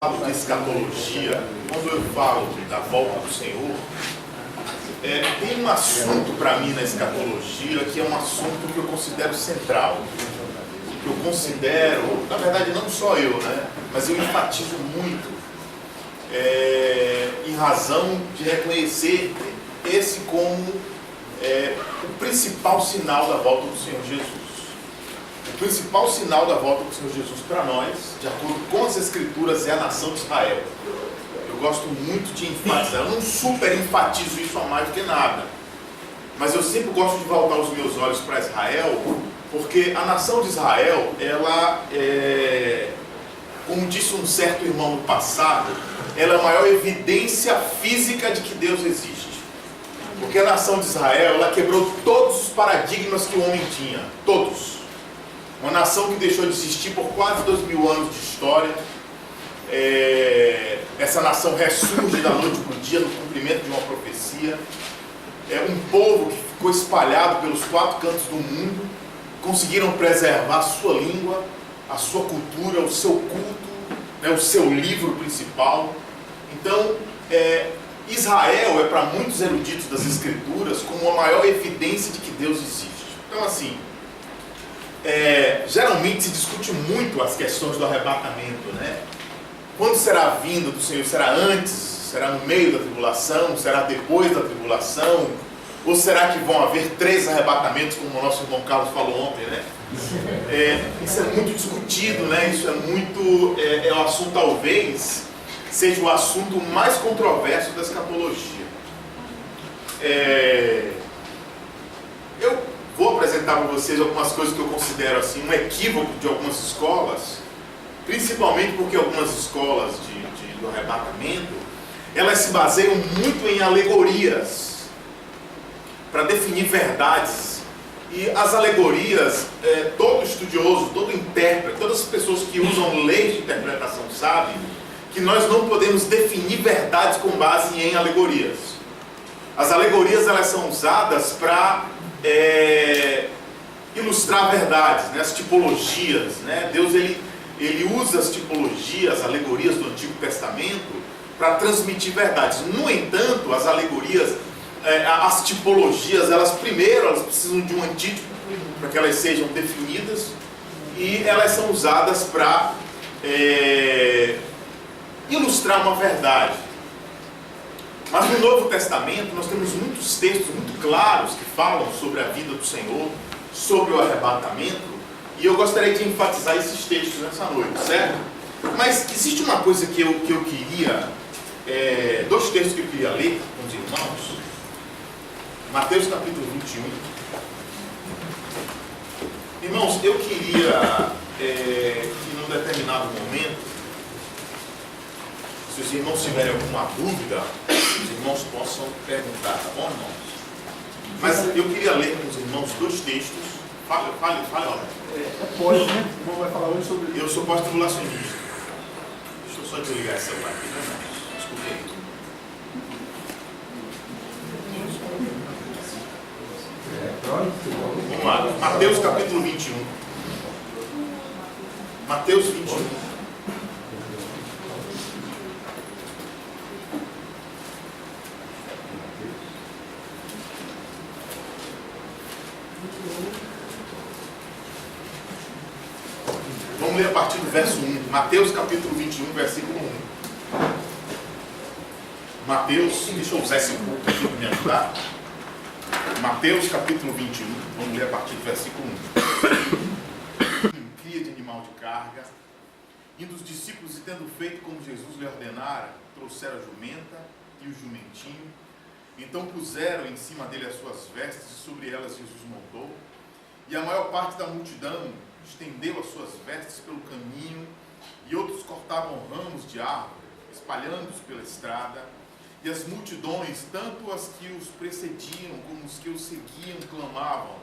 Falo de escatologia, quando eu falo da volta do Senhor, tem um assunto para mim na escatologia que é um assunto que eu considero central, que eu considero, na verdade não só eu, né, mas eu enfatizo muito, em razão de reconhecer esse como o principal sinal da volta do Senhor Jesus. O principal sinal da volta do Senhor Jesus para nós, de acordo com as Escrituras, é a nação de Israel. Eu gosto muito de enfatizar, eu não super enfatizo isso a mais do que nada, mas eu sempre gosto de voltar os meus olhos para Israel, porque a nação de Israel, ela como disse um certo irmão no passado, ela é a maior evidência física de que Deus existe. Porque a nação de Israel, ela quebrou todos os paradigmas que o homem tinha, todos. Uma nação que deixou de existir por quase 2000 anos de história. Essa nação ressurge da noite para o dia no cumprimento de uma profecia. É um povo que ficou espalhado pelos 4 cantos do mundo, conseguiram preservar a sua língua, a sua cultura, o seu culto, né, o seu livro principal. Então, Israel é para muitos eruditos das Escrituras como a maior evidência de que Deus existe. Então, assim, geralmente se discute muito as questões do arrebatamento, né? Quando será a vinda do Senhor? Será antes? Será no meio da tribulação? Será depois da tribulação? Ou será que vão haver 3 arrebatamentos, como o nosso irmão Carlos falou ontem, né? Isso é muito discutido, né? Isso é muito... é um assunto, talvez, seja o assunto mais controverso da escatologia. Eu vou apresentar para vocês algumas coisas que eu considero assim, um equívoco de algumas escolas, principalmente porque algumas escolas do arrebatamento, elas se baseiam muito em alegorias para definir verdades. E as alegorias, todo estudioso, todo intérprete, todas as pessoas que usam leis de interpretação sabem que nós não podemos definir verdades com base em alegorias. As alegorias, elas são usadas para ilustrar verdades, né? As tipologias, né? Deus ele usa as tipologias, as alegorias do Antigo Testamento para transmitir verdades. No entanto, as alegorias, as tipologias, elas precisam de um antítipo para que elas sejam definidas, e elas são usadas para ilustrar uma verdade. Mas no Novo Testamento nós temos muitos textos muito claros que falam sobre a vida do Senhor, sobre o arrebatamento, e eu gostaria de enfatizar esses textos nessa noite, certo? Mas existe uma coisa que eu queria, 2 textos que eu queria ler com os irmãos. Mateus capítulo 21. Irmãos, eu queria que num determinado momento, se os irmãos tiverem alguma dúvida, os irmãos possam perguntar, tá bom, irmãos? Mas eu queria ler com os irmãos 2 textos. Fale, Roberto. Pode, né? O irmão vai falar hoje sobre... Eu sou pós-tribulacionista. Deixa eu só desligar esse celular aqui, né, irmãos? Desculpe aí. Vamos lá, Mateus capítulo 21. Mateus 21. Vamos ler a partir do verso 1. Mateus capítulo 21, versículo 1. Mateus, deixa eu usar esse culto aqui para me ajudar. Mateus capítulo 21, vamos ler a partir do versículo 1. Cria de animal de carga, indo os discípulos e tendo feito como Jesus lhe ordenara, trouxeram a jumenta e o jumentinho. Então puseram em cima dele as suas vestes, e sobre elas Jesus montou. E a maior parte da multidão estendeu as suas vestes pelo caminho, e outros cortavam ramos de árvore, espalhando-os pela estrada. E as multidões, tanto as que os precediam como os que os seguiam, clamavam: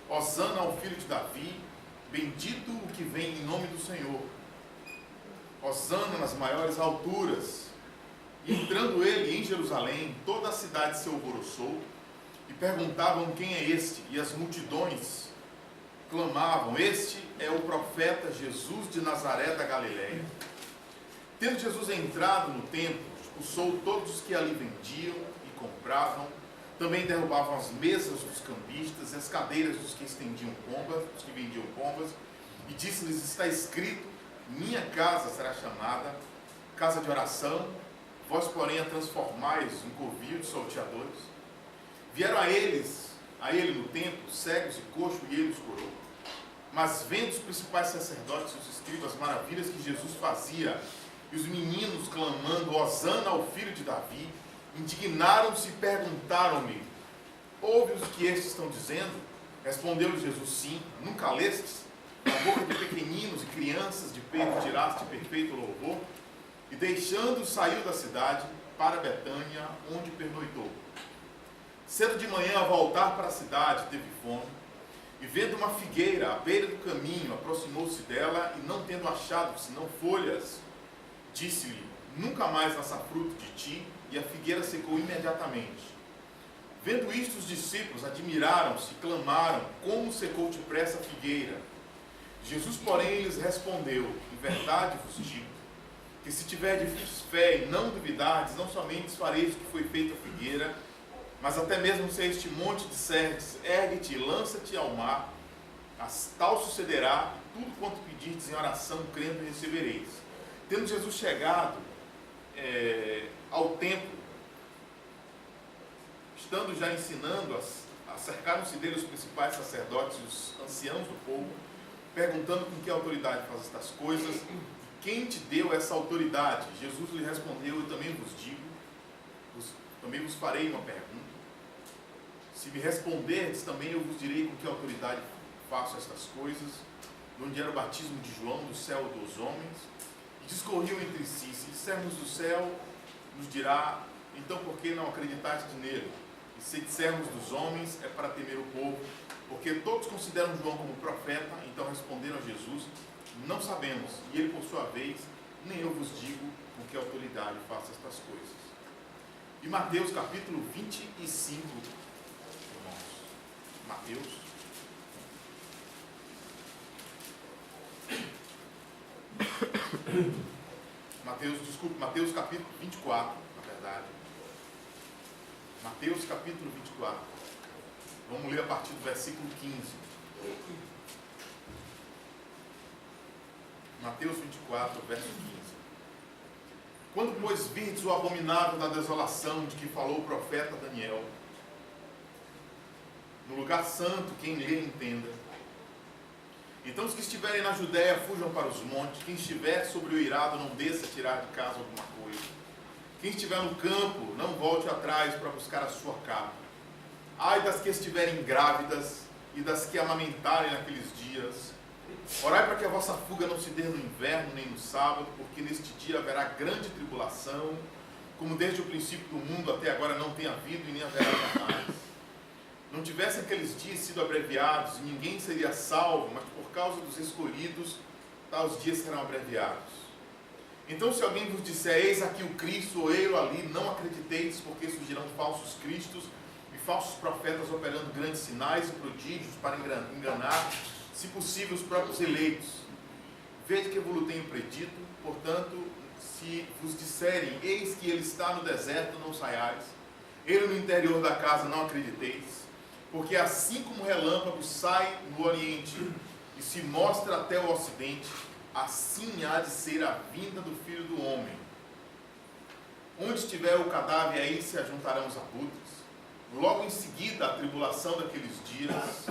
Hosana ao filho de Davi, bendito o que vem em nome do Senhor. Hosana nas maiores alturas. E entrando ele em Jerusalém, toda a cidade se alvoroçou, e perguntavam: quem é este? E as multidões clamavam: este é o profeta Jesus de Nazaré da Galileia. Tendo Jesus entrado no templo, expulsou todos os que ali vendiam e compravam, também derrubavam as mesas dos cambistas e as cadeiras dos que vendiam pombas, e disse-lhes: está escrito, minha casa será chamada casa de oração, vós porém a transformais em covil de salteadores. Vieram a ele no templo, cegos e coxos, e ele os curou. Mas vendo os principais sacerdotes e os escribas, as maravilhas que Jesus fazia, e os meninos clamando, Hosana ao filho de Davi, indignaram-se e perguntaram-lhe: ouve-os o que estes estão dizendo? Respondeu-lhe Jesus: sim, nunca lestes? Na boca de pequeninos e crianças de peito tiraste perfeito louvor? E deixando, saiu da cidade para Betânia, onde pernoitou. Cedo de manhã, ao voltar para a cidade, teve fome, e vendo uma figueira à beira do caminho, aproximou-se dela, e não tendo achado senão folhas, disse-lhe: nunca mais nasça fruto de ti, e a figueira secou imediatamente. Vendo isto, os discípulos admiraram-se e clamaram: como secou depressa a figueira? Jesus, porém, lhes respondeu: em verdade vos digo, que se tiverdes fé e não duvidardes, não somente fareis o que foi feito a figueira, mas até mesmo se este monte disserdes: ergue-te e lança-te ao mar, tal sucederá, tudo quanto pedirdes em oração, crendo, recebereis. Tendo Jesus chegado ao templo, estando já ensinando, acercaram-se dele os principais sacerdotes e os anciãos do povo, perguntando com que autoridade faz estas coisas, quem te deu essa autoridade? Jesus lhe respondeu: eu também vos digo, também vos farei uma pergunta. Se me responderdes, também eu vos direi com que autoridade faço estas coisas. De onde era o batismo de João, do céu dos homens? E discorriam entre si: se dissermos do céu, nos dirá, então por que não acreditastes nele? E se dissermos dos homens, é para temer o povo, porque todos consideram João como profeta. Então responderam a Jesus: não sabemos. E ele, por sua vez: nem eu vos digo com que autoridade faço estas coisas. E Mateus capítulo 25, irmãos. Mateus capítulo 24, na verdade. Mateus capítulo 24. Vamos ler a partir do versículo 15. Mateus 24, verso 15. Quando, pois, virdes o abominável da desolação de que falou o profeta Daniel, no lugar santo, quem lê entenda. Então os que estiverem na Judéia fujam para os montes, quem estiver sobre o eirado não desça tirar de casa alguma coisa. Quem estiver no campo não volte atrás para buscar a sua capa. Ai das que estiverem grávidas e das que amamentarem naqueles dias. Orai para que a vossa fuga não se dê no inverno nem no sábado, porque neste dia haverá grande tribulação, como desde o princípio do mundo até agora não tem havido e nem haverá jamais. Não tivessem aqueles dias sido abreviados, e ninguém seria salvo, mas por causa dos escolhidos, tais dias serão abreviados. Então, se alguém vos disser: eis aqui o Cristo, ou eu ali, não acrediteis, porque surgirão falsos cristos e falsos profetas operando grandes sinais e prodígios para enganar, se possível, os próprios eleitos. Vede que eu vos tenho predito. Portanto, se vos disserem: eis que ele está no deserto, não saiais, ele no interior da casa, não acrediteis. Porque assim como o relâmpago sai no oriente e se mostra até o ocidente, assim há de ser a vinda do Filho do Homem. Onde estiver o cadáver, aí se ajuntarão os abutres. Logo em seguida, a tribulação daqueles dias,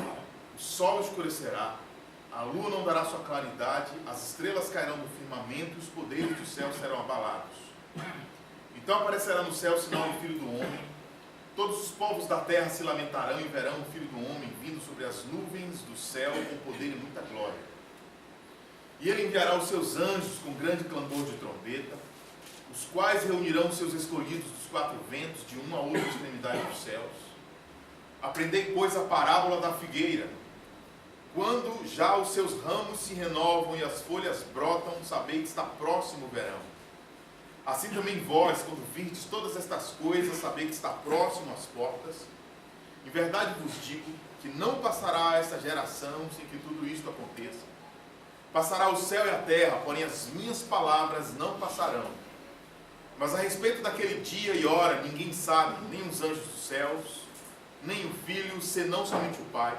o sol escurecerá, a lua não dará sua claridade, as estrelas cairão do firmamento e os poderes do céu serão abalados. Então aparecerá no céu o sinal do Filho do Homem. Todos os povos da terra se lamentarão e verão o Filho do Homem vindo sobre as nuvens do céu com poder e muita glória. E ele enviará os seus anjos com grande clamor de trombeta, os quais reunirão os seus escolhidos dos quatro ventos, de uma a outra extremidade dos céus. Aprendei, pois, a parábola da figueira. Quando já os seus ramos se renovam e as folhas brotam, sabei que está próximo o verão. Assim também vós, quando virdes todas estas coisas, sabei que está próximo às portas. Em verdade vos digo que não passará esta geração sem que tudo isto aconteça. Passará o céu e a terra, porém as minhas palavras não passarão. Mas a respeito daquele dia e hora, ninguém sabe, nem os anjos dos céus, nem o Filho, senão somente o Pai.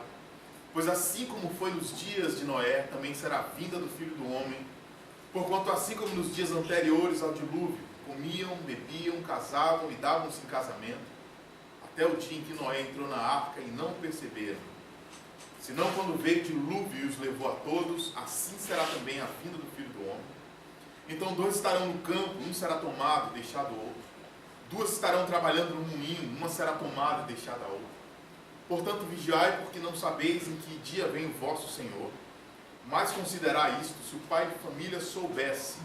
Pois assim como foi nos dias de Noé, também será a vinda do Filho do Homem. Porquanto assim como nos dias anteriores ao dilúvio, comiam, bebiam, casavam e davam-se em casamento, até o dia em que Noé entrou na arca e não perceberam. Senão quando veio o dilúvio e os levou a todos, assim será também a vinda do Filho do Homem. Então 2 estarão no campo, um será tomado e deixado outro. 2 estarão trabalhando no moinho, uma será tomada e deixada a outra. Portanto, vigiai, porque não sabeis em que dia vem o vosso Senhor. Mas considerai isto, se o pai de família soubesse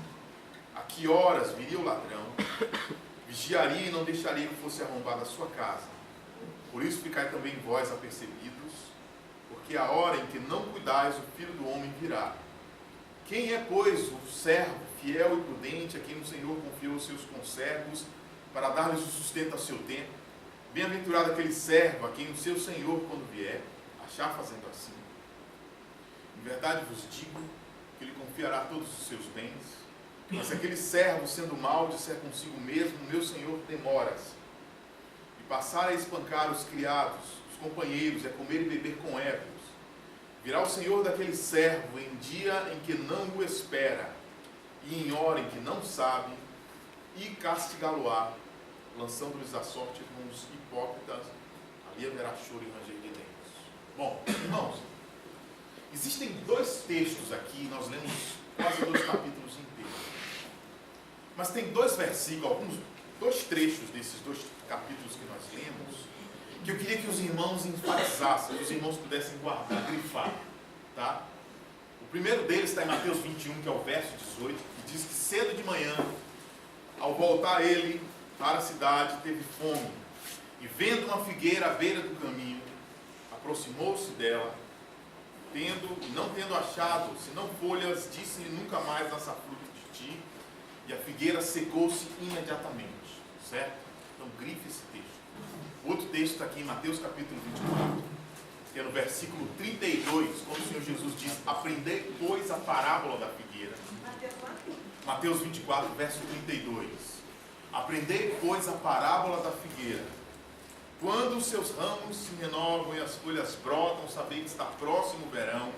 a que horas viria o ladrão, vigiaria e não deixaria que fosse arrombada a sua casa. Por isso ficai também vós apercebidos, porque a hora em que não cuidais, o Filho do Homem virá. Quem é, pois, o servo fiel e prudente, a quem o Senhor confiou os seus conservos, para dar-lhes o sustento a seu tempo? Bem-aventurado aquele servo, a quem o seu Senhor, quando vier, achar fazendo assim. Em verdade vos digo, que ele confiará todos os seus bens. Mas se aquele servo, sendo mau, disser consigo mesmo, meu Senhor demora-se, e passar a espancar os criados, os companheiros, e a comer e beber com ébrios, virá o Senhor daquele servo em dia em que não o espera, e em hora em que não sabe, e castigá-lo-á, lançando-lhes a sorte com os hipócritas, ali haverá choro e ranger de dentes. Bom, irmãos, existem 2 textos aqui, nós lemos quase 2 capítulos inteiros. Mas tem 2 versículos, 2 trechos desses 2 capítulos que nós lemos, que eu queria que os irmãos enfatizassem, que os irmãos pudessem guardar, grifar, tá? O primeiro deles está em Mateus 21, que é o verso 18, que diz que cedo de manhã, ao voltar ele para a cidade, teve fome, e vendo uma figueira à beira do caminho, aproximou-se dela, não tendo achado, senão folhas, disse-lhe: nunca mais nasça fruto de ti, e a figueira secou-se imediatamente, certo? Então grife esse texto. Outro texto está aqui em Mateus capítulo 24, que é no versículo 32, quando o Senhor Jesus diz: aprendei, pois, a parábola da figueira. Mateus 24, verso 32. Aprendei, pois, a parábola da figueira. Quando os seus ramos se renovam e as folhas brotam, sabei que está próximo o verão.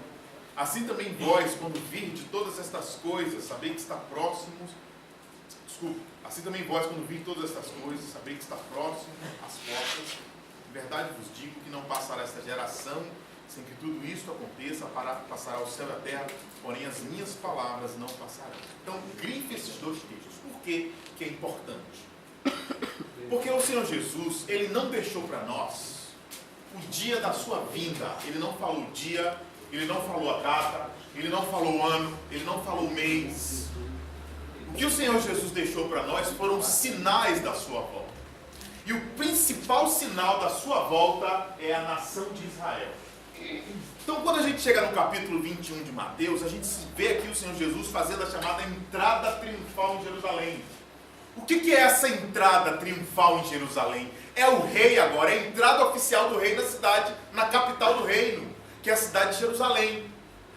Assim também vós, quando virdes todas estas coisas, sabei que está próximo. Assim também vós, quando virdes todas estas coisas, sabei que está próximo às portas. Em verdade vos digo que não passará esta geração sem que tudo isto aconteça, passará o céu e a terra, porém as minhas palavras não passarão. Então, grife esses 2 textos. Por que que é importante? Porque o Senhor Jesus, ele não deixou para nós o dia da sua vinda. Ele não falou o dia, ele não falou a data, ele não falou o ano, ele não falou o mês. O que o Senhor Jesus deixou para nós foram sinais da sua volta. E o principal sinal da sua volta é a nação de Israel. Então, quando a gente chega no capítulo 21 de Mateus, a gente vê aqui o Senhor Jesus fazendo a chamada entrada triunfal em Jerusalém. O que é essa entrada triunfal em Jerusalém? É o rei agora, é a entrada oficial do rei na cidade, na capital do reino, que é a cidade de Jerusalém.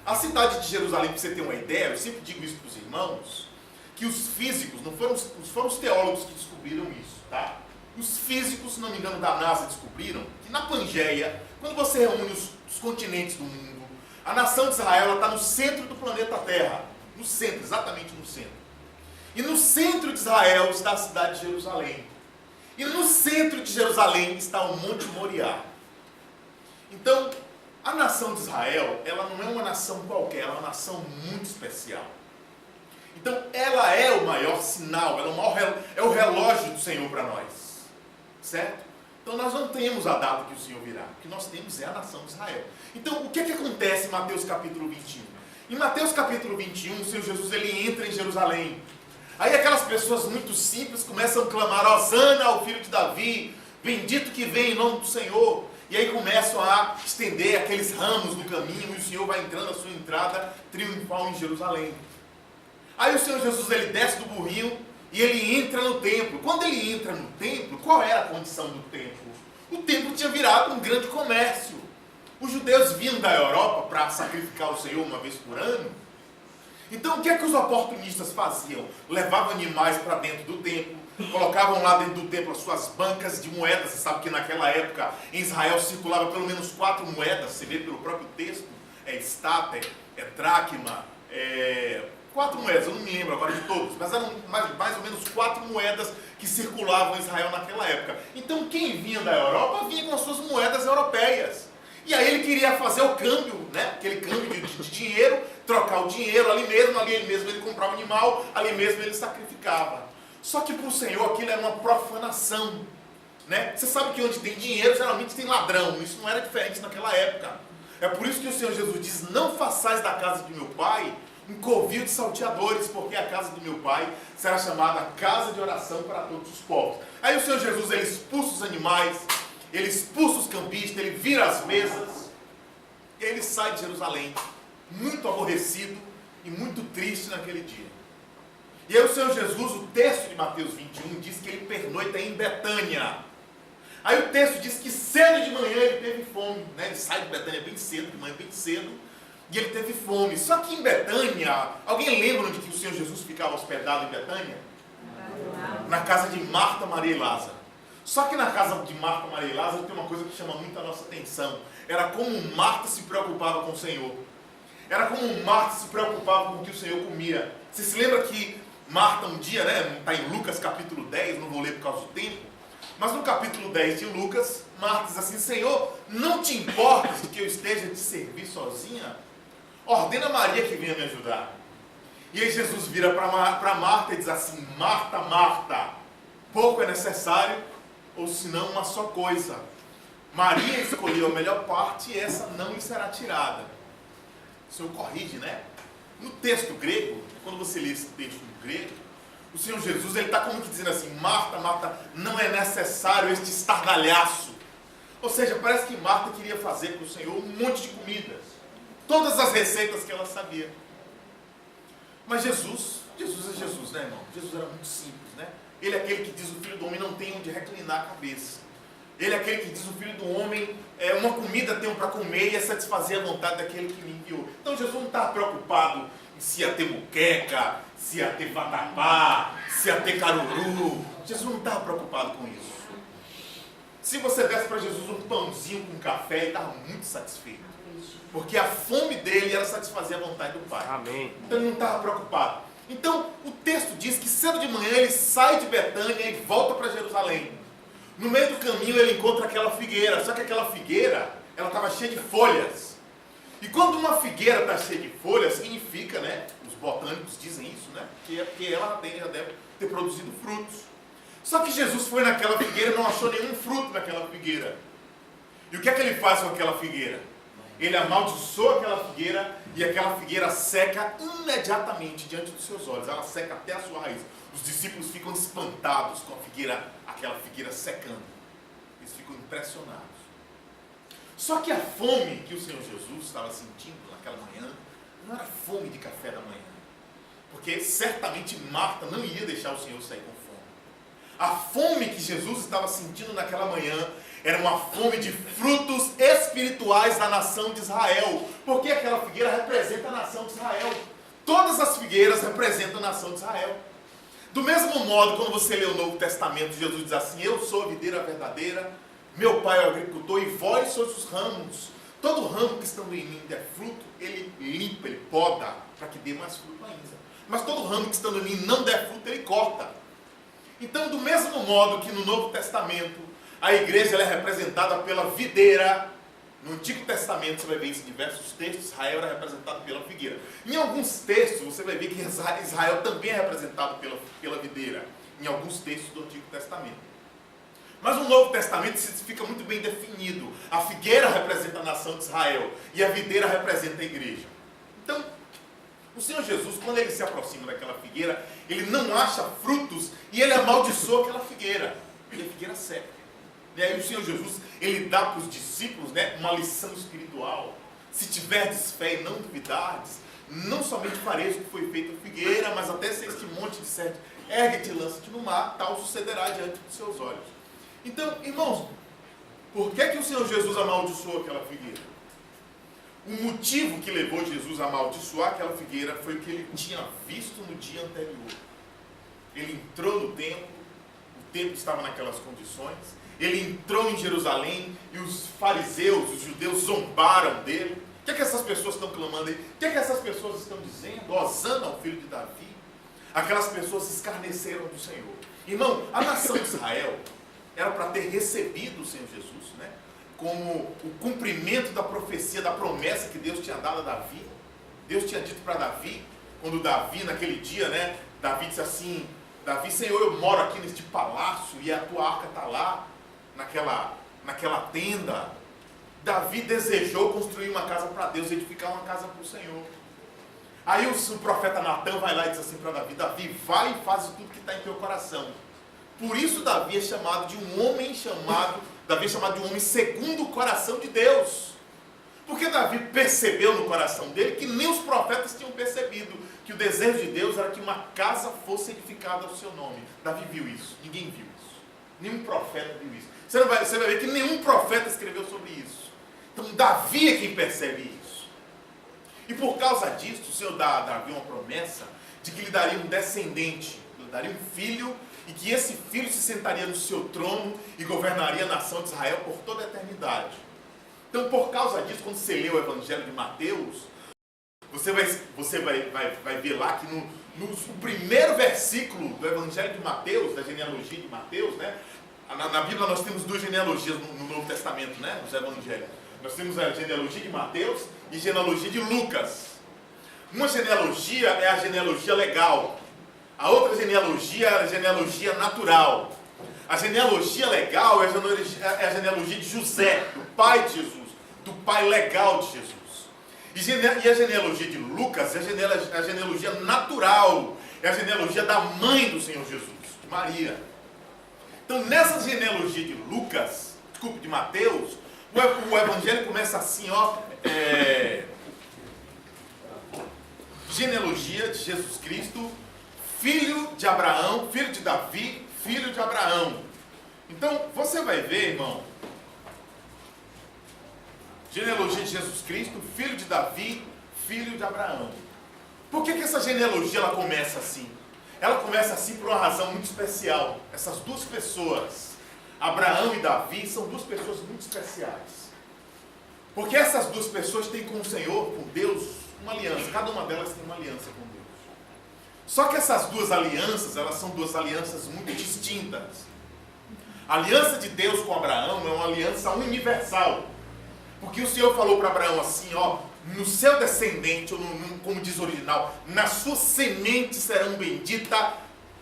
A cidade de Jerusalém, para você ter uma ideia, eu sempre digo isso para os irmãos, que os físicos, não foram os teólogos que descobriram isso, tá? Os físicos, se não me engano, da NASA descobriram que na Pangeia, quando você reúne os continentes do mundo, a nação de Israel está no centro do planeta Terra, no centro, exatamente no centro. E no centro de Israel está a cidade de Jerusalém. E no centro de Jerusalém está o Monte Moriá. Então, a nação de Israel, ela não é uma nação qualquer, ela é uma nação muito especial. Então, ela é o maior sinal, é o relógio do Senhor para nós. Certo? Então, nós não temos a data que o Senhor virá. O que nós temos é a nação de Israel. Então, o que acontece em Mateus capítulo 21? Em Mateus capítulo 21, o Senhor Jesus ele entra em Jerusalém. Aí aquelas pessoas muito simples começam a clamar: Hosana ao filho de Davi, bendito que vem em nome do Senhor. E aí começam a estender aqueles ramos no caminho, e o Senhor vai entrando a sua entrada triunfal em Jerusalém. Aí o Senhor Jesus ele desce do burrinho e ele entra no templo. Quando ele entra no templo, qual era a condição do templo? O templo tinha virado um grande comércio. Os judeus vinham da Europa para sacrificar o Senhor uma vez por ano, Então o que é que os oportunistas faziam? Levavam animais para dentro do templo, colocavam lá dentro do templo as suas bancas de moedas. Você sabe que naquela época em Israel circulava pelo menos 4 moedas, você vê pelo próprio texto, estáter, dracma, 4 moedas, eu não me lembro agora de todos, mas eram mais ou menos 4 moedas que circulavam em Israel naquela época. Então quem vinha da Europa vinha com as suas moedas europeias. E aí ele queria fazer o câmbio, né? Aquele câmbio de dinheiro, trocar o dinheiro ali mesmo ele comprava o animal, ali mesmo ele sacrificava. Só que para o Senhor aquilo era uma profanação, né? Você sabe que onde tem dinheiro geralmente tem ladrão, isso não era diferente naquela época. É por isso que o Senhor Jesus diz: não façais da casa de meu pai um covil de salteadores, porque a casa do meu pai será chamada casa de oração para todos os povos. Aí o Senhor Jesus, ele expulsa os animais, ele expulsa os cambistas, ele vira as mesas, e ele sai de Jerusalém, muito aborrecido e muito triste naquele dia. E aí o Senhor Jesus, o texto de Mateus 21, diz que ele pernoita em Betânia. Aí o texto diz que cedo de manhã ele teve fome, né? Ele sai de Betânia bem cedo, de manhã bem cedo, e ele teve fome. Só que em Betânia, alguém lembra onde que o Senhor Jesus ficava hospedado em Betânia? Na casa de Marta, Maria e Lázaro. Só que na casa de Marta, Maria e Lázaro tem uma coisa que chama muito a nossa atenção. Era como Marta se preocupava com o Senhor. Era como Marta se preocupava com o que o Senhor comia. Você se lembra que Marta um dia, né, está em Lucas capítulo 10, não vou ler por causa do tempo, mas no capítulo 10 de Lucas, Marta diz assim: Senhor, não te importas de que eu esteja te servir sozinha? Ordena a Maria que venha me ajudar. E aí Jesus vira para Marta e diz assim: Marta, Marta, pouco é necessário, ou senão uma só coisa. Maria escolheu a melhor parte e essa não lhe será tirada. O Senhor corrige, né? No texto grego, quando você lê esse texto no grego, o Senhor Jesus, ele está como que dizendo assim: Marta, Marta, não é necessário este estardalhaço. Ou seja, parece que Marta queria fazer para o Senhor um monte de comidas, todas as receitas que ela sabia. Mas Jesus é Jesus, né, irmão? Jesus era muito simples, né? Ele é aquele que diz: o Filho do Homem não tem onde reclinar a cabeça. Ele é aquele que diz: o Filho do Homem, uma comida tenho para comer e é satisfazer a vontade daquele que me enviou. Então Jesus não estava preocupado em se ia ter muqueca, se ia ter vatapá, se ia ter caruru. Jesus não estava preocupado com isso. Se você desse para Jesus um pãozinho com café, ele estava muito satisfeito. Porque a fome dele era satisfazer a vontade do Pai. Amém. Então ele não estava preocupado. Então o texto diz que cedo de manhã ele sai de Betânia e volta para Jerusalém. No meio do caminho ele encontra aquela figueira, só que aquela figueira, ela estava cheia de folhas. E quando uma figueira está cheia de folhas, significa, né, os botânicos dizem isso, né, que ela já deve ter produzido frutos. Só que Jesus foi naquela figueira e não achou nenhum fruto naquela figueira. E o que é que ele faz com aquela figueira? Ele amaldiçoa aquela figueira e aquela figueira seca imediatamente diante dos seus olhos. Ela seca até a sua raiz. Os discípulos ficam espantados com aquela figueira secando. Eles ficam impressionados. Só que a fome que o Senhor Jesus estava sentindo naquela manhã não era fome de café da manhã. Porque certamente Marta não ia deixar o Senhor sair com fome. A fome que Jesus estava sentindo naquela manhã era uma fome de frutos espirituais da nação de Israel. Porque aquela figueira representa a nação de Israel. Todas as figueiras representam a nação de Israel. Do mesmo modo, quando você lê o Novo Testamento, Jesus diz assim: eu sou a videira verdadeira, meu pai é o agricultor e vós sois os ramos. Todo ramo que estando em mim der fruto, ele limpa, ele poda, para que dê mais fruto ainda. Mas todo ramo que estando em mim não der fruto, ele corta. Então, do mesmo modo que no Novo Testamento, a igreja ela é representada pela videira. No Antigo Testamento você vai ver isso em diversos textos. Israel era representado pela figueira. Em alguns textos você vai ver que Israel também é representado pela videira. Em alguns textos do Antigo Testamento. Mas no Novo Testamento isso fica muito bem definido. A figueira representa a nação de Israel e a videira representa a igreja. Então, o Senhor Jesus, quando ele se aproxima daquela figueira, ele não acha frutos e ele amaldiçoa aquela figueira. E a figueira seca. E aí o Senhor Jesus, ele dá para os discípulos, né, uma lição espiritual. Se tiverdes fé e não duvidardes, não somente fareis o que foi feito a figueira, mas até se este monte disser, ergue-te e lança-te no mar, tal sucederá diante dos seus olhos. Então, irmãos, por que o Senhor Jesus amaldiçoou aquela figueira? O motivo que levou Jesus a amaldiçoar aquela figueira foi o que ele tinha visto no dia anterior. Ele entrou no templo, o templo estava naquelas condições, ele entrou em Jerusalém e os fariseus, os judeus zombaram dele. O que é que essas pessoas estão clamando aí? O que é que essas pessoas estão dizendo? Osana ao filho de Davi. Aquelas pessoas escarneceram do Senhor. Irmão, a nação de Israel era para ter recebido o Senhor Jesus, né, como o cumprimento da profecia, da promessa que Deus tinha dado a Davi. Deus tinha dito para Davi, quando Davi, naquele dia, né, Davi disse assim: Davi, Senhor, eu moro aqui neste palácio e a tua arca está lá, naquela tenda. Davi desejou construir uma casa para Deus, edificar uma casa para o Senhor. Aí o profeta Natan vai lá e diz assim para Davi: Davi, vai e faz tudo que está em teu coração. Por isso Davi é chamado de um homem segundo o coração de Deus. Porque Davi percebeu no coração dele que nem os profetas tinham percebido, que o desejo de Deus era que uma casa fosse edificada ao seu nome. Davi viu isso, ninguém viu isso. Nenhum profeta viu isso. Você vai ver que nenhum profeta escreveu sobre isso. Então Davi é quem percebe isso. E por causa disso, o Senhor dá a Davi uma promessa de que lhe daria um descendente, lhe daria um filho, e que esse filho se sentaria no seu trono e governaria a nação de Israel por toda a eternidade. Então, por causa disso, quando você lê o Evangelho de Mateus, você vai ver lá que no primeiro versículo do Evangelho de Mateus, da genealogia de Mateus, né? Na Bíblia nós temos duas genealogias no Novo Testamento, né? Nos Evangelhos. Nós temos a genealogia de Mateus e a genealogia de Lucas. Uma genealogia é a genealogia legal. A outra genealogia é a genealogia natural. A genealogia legal é a genealogia de José, do pai de Jesus, do pai legal de Jesus. E a genealogia de Lucas é a genealogia natural, é a genealogia da mãe do Senhor Jesus, de Maria. Então, nessa genealogia de Mateus, o Evangelho começa assim, ó, genealogia de Jesus Cristo, filho de Abraão, filho de Davi, filho de Abraão. Então, você vai ver, irmão, genealogia de Jesus Cristo, filho de Davi, filho de Abraão. Por que essa genealogia ela começa assim? Ela começa assim por uma razão muito especial. Essas duas pessoas, Abraão e Davi, são duas pessoas muito especiais. Porque essas duas pessoas têm com o Senhor, com Deus, uma aliança. Cada uma delas tem uma aliança com Deus. Só que essas duas alianças, elas são duas alianças muito distintas. A aliança de Deus com Abraão é uma aliança universal. Porque o Senhor falou para Abraão assim, ó, no seu descendente, ou como diz o original, na sua semente serão benditas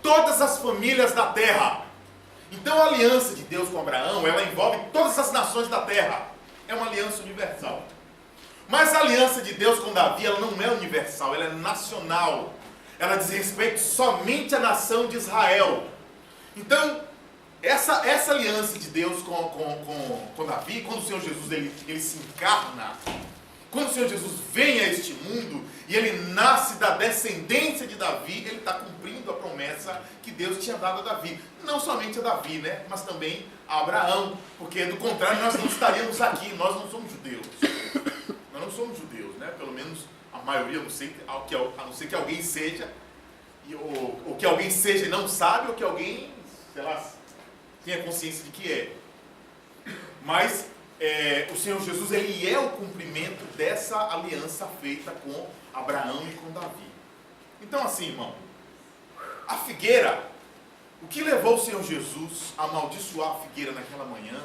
todas as famílias da terra. Então a aliança de Deus com Abraão, ela envolve todas as nações da terra. É uma aliança universal. Mas a aliança de Deus com Davi, ela não é universal, ela é nacional. Ela diz respeito somente à nação de Israel. Então, essa aliança de Deus com Davi, quando o Senhor Jesus ele se encarna, quando o Senhor Jesus vem a este mundo e ele nasce da descendência de Davi, ele está cumprindo a promessa que Deus tinha dado a Davi. Não somente a Davi, né? Mas também a Abraão, porque do contrário nós não estaríamos aqui, nós não somos judeus. Nós não somos judeus, né? Pelo menos a maioria, a não ser que alguém seja, ou que alguém seja e não sabe, ou que alguém, sei lá, tenha consciência de que é. Mas o Senhor Jesus, ele é o cumprimento dessa aliança feita com Abraão e com Davi. Então assim, irmão, a figueira, o que levou o Senhor Jesus a amaldiçoar a figueira naquela manhã,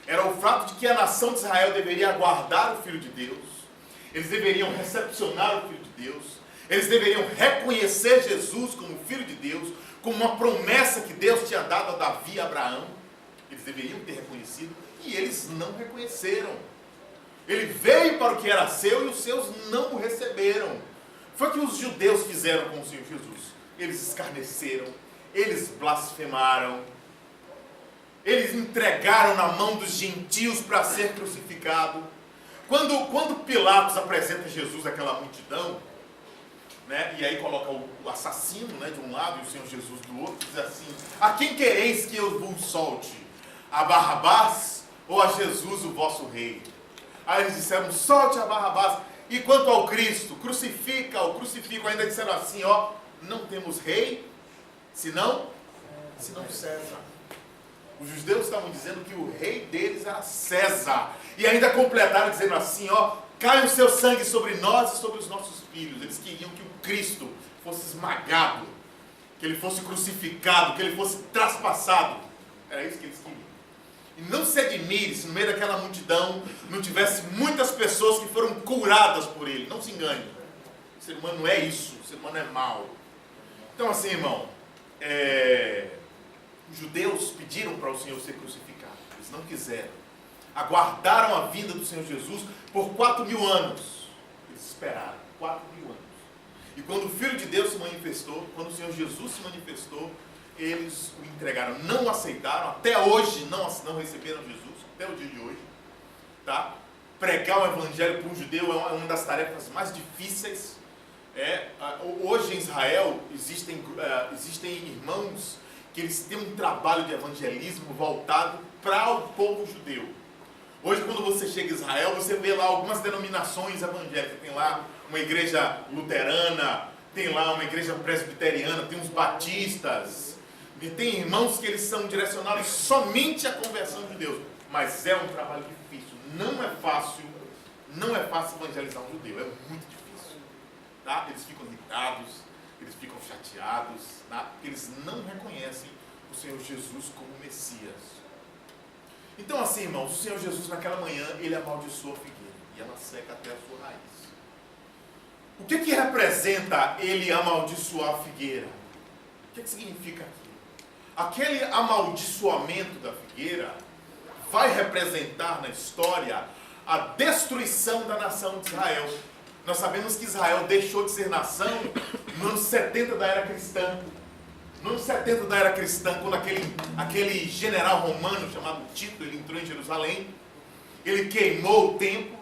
era o fato de que a nação de Israel deveria aguardar o Filho de Deus, eles deveriam recepcionar o Filho de Deus, eles deveriam reconhecer Jesus como Filho de Deus, como uma promessa que Deus tinha dado a Davi e a Abraão. Eles deveriam ter reconhecido, e eles não reconheceram. Ele veio para o que era seu e os seus não o receberam. Foi o que os judeus fizeram com o Senhor Jesus. Eles escarneceram, eles blasfemaram, eles entregaram na mão dos gentios para ser crucificado. Quando Pilatos apresenta Jesus àquela multidão, né, e aí coloca o assassino, né, de um lado e o Senhor Jesus do outro, diz assim: a quem quereis que eu vos solte? A Barrabás ou a Jesus, o vosso rei? Aí eles disseram, solte a Barrabás. E quanto ao Cristo, crucifica-o, crucificam. Ainda disseram assim, ó, não temos rei, senão César. Os judeus estavam dizendo que o rei deles era César. E ainda completaram dizendo assim, ó, cai o seu sangue sobre nós e sobre os nossos filhos. Eles queriam que o Cristo fosse esmagado, que ele fosse crucificado, que ele fosse traspassado. Era isso que eles queriam. E não se admire se no meio daquela multidão não tivesse muitas pessoas que foram curadas por ele. Não se engane. O ser humano não é isso. O ser humano é mau. Então assim, irmão, os judeus pediram para o Senhor ser crucificado. Eles não quiseram. Aguardaram a vinda do Senhor Jesus por 4.000 anos. Eles esperaram 4.000 anos. E quando o Filho de Deus se manifestou, quando o Senhor Jesus se manifestou, eles o entregaram, não o aceitaram, até hoje não receberam Jesus, até o dia de hoje. Tá? Pregar o Evangelho para um judeu é uma das tarefas mais difíceis. Hoje em Israel existem irmãos que eles têm um trabalho de evangelismo voltado para o povo judeu. Hoje, quando você chega em Israel, você vê lá algumas denominações evangélicas. Tem lá uma igreja luterana, tem lá uma igreja presbiteriana, tem uns batistas, e tem irmãos que eles são direcionados somente à conversão de Deus. Mas é um trabalho difícil. Não é fácil evangelizar um judeu. É muito difícil. Tá? Eles ficam irritados, eles ficam chateados, tá? Porque eles não reconhecem o Senhor Jesus como Messias. Então assim, irmãos, o Senhor Jesus naquela manhã, ele amaldiçoou a figueira e ela seca até a sua raiz. O que representa ele amaldiçoar a figueira? O que significa aquilo? Aquele amaldiçoamento da figueira vai representar na história a destruição da nação de Israel. Nós sabemos que Israel deixou de ser nação no ano 70 da era cristã. No ano 70 da era cristã, quando aquele general romano chamado Tito, ele entrou em Jerusalém, ele queimou o templo,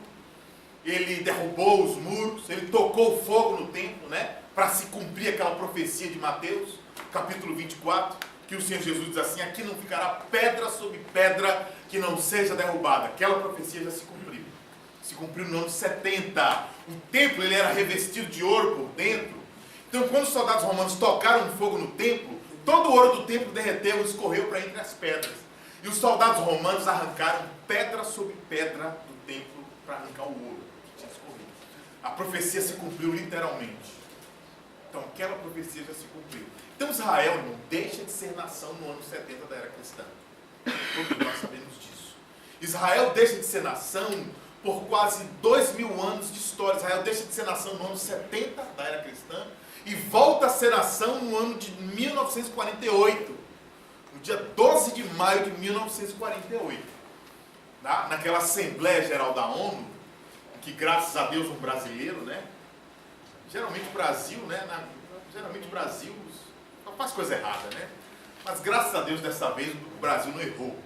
ele derrubou os muros, ele tocou fogo no templo, né? Para se cumprir aquela profecia de Mateus, capítulo 24, que o Senhor Jesus diz assim, aqui não ficará pedra sobre pedra que não seja derrubada. Aquela profecia já se cumpriu. Se cumpriu no ano 70. O templo ele era revestido de ouro por dentro. Então, quando os soldados romanos tocaram fogo no templo, todo o ouro do templo derreteu e escorreu para entre as pedras. E os soldados romanos arrancaram pedra sobre pedra do templo para arrancar o ouro que tinha escorrido. A profecia se cumpriu literalmente. Então, aquela profecia já se cumpriu. Então, Israel não deixa de ser nação no ano 70 da era cristã. Todos nós sabemos disso. Israel deixa de ser nação por quase 2.000 anos de história. Israel deixa de ser nação no ano 70 da era cristã e volta a ser nação no ano de 1948, no dia 12 de maio de 1948, naquela Assembleia Geral da ONU, que graças a Deus um brasileiro, né? Geralmente o Brasil, né? Geralmente o Brasil não faz coisa errada, né? Mas graças a Deus dessa vez o Brasil não errou.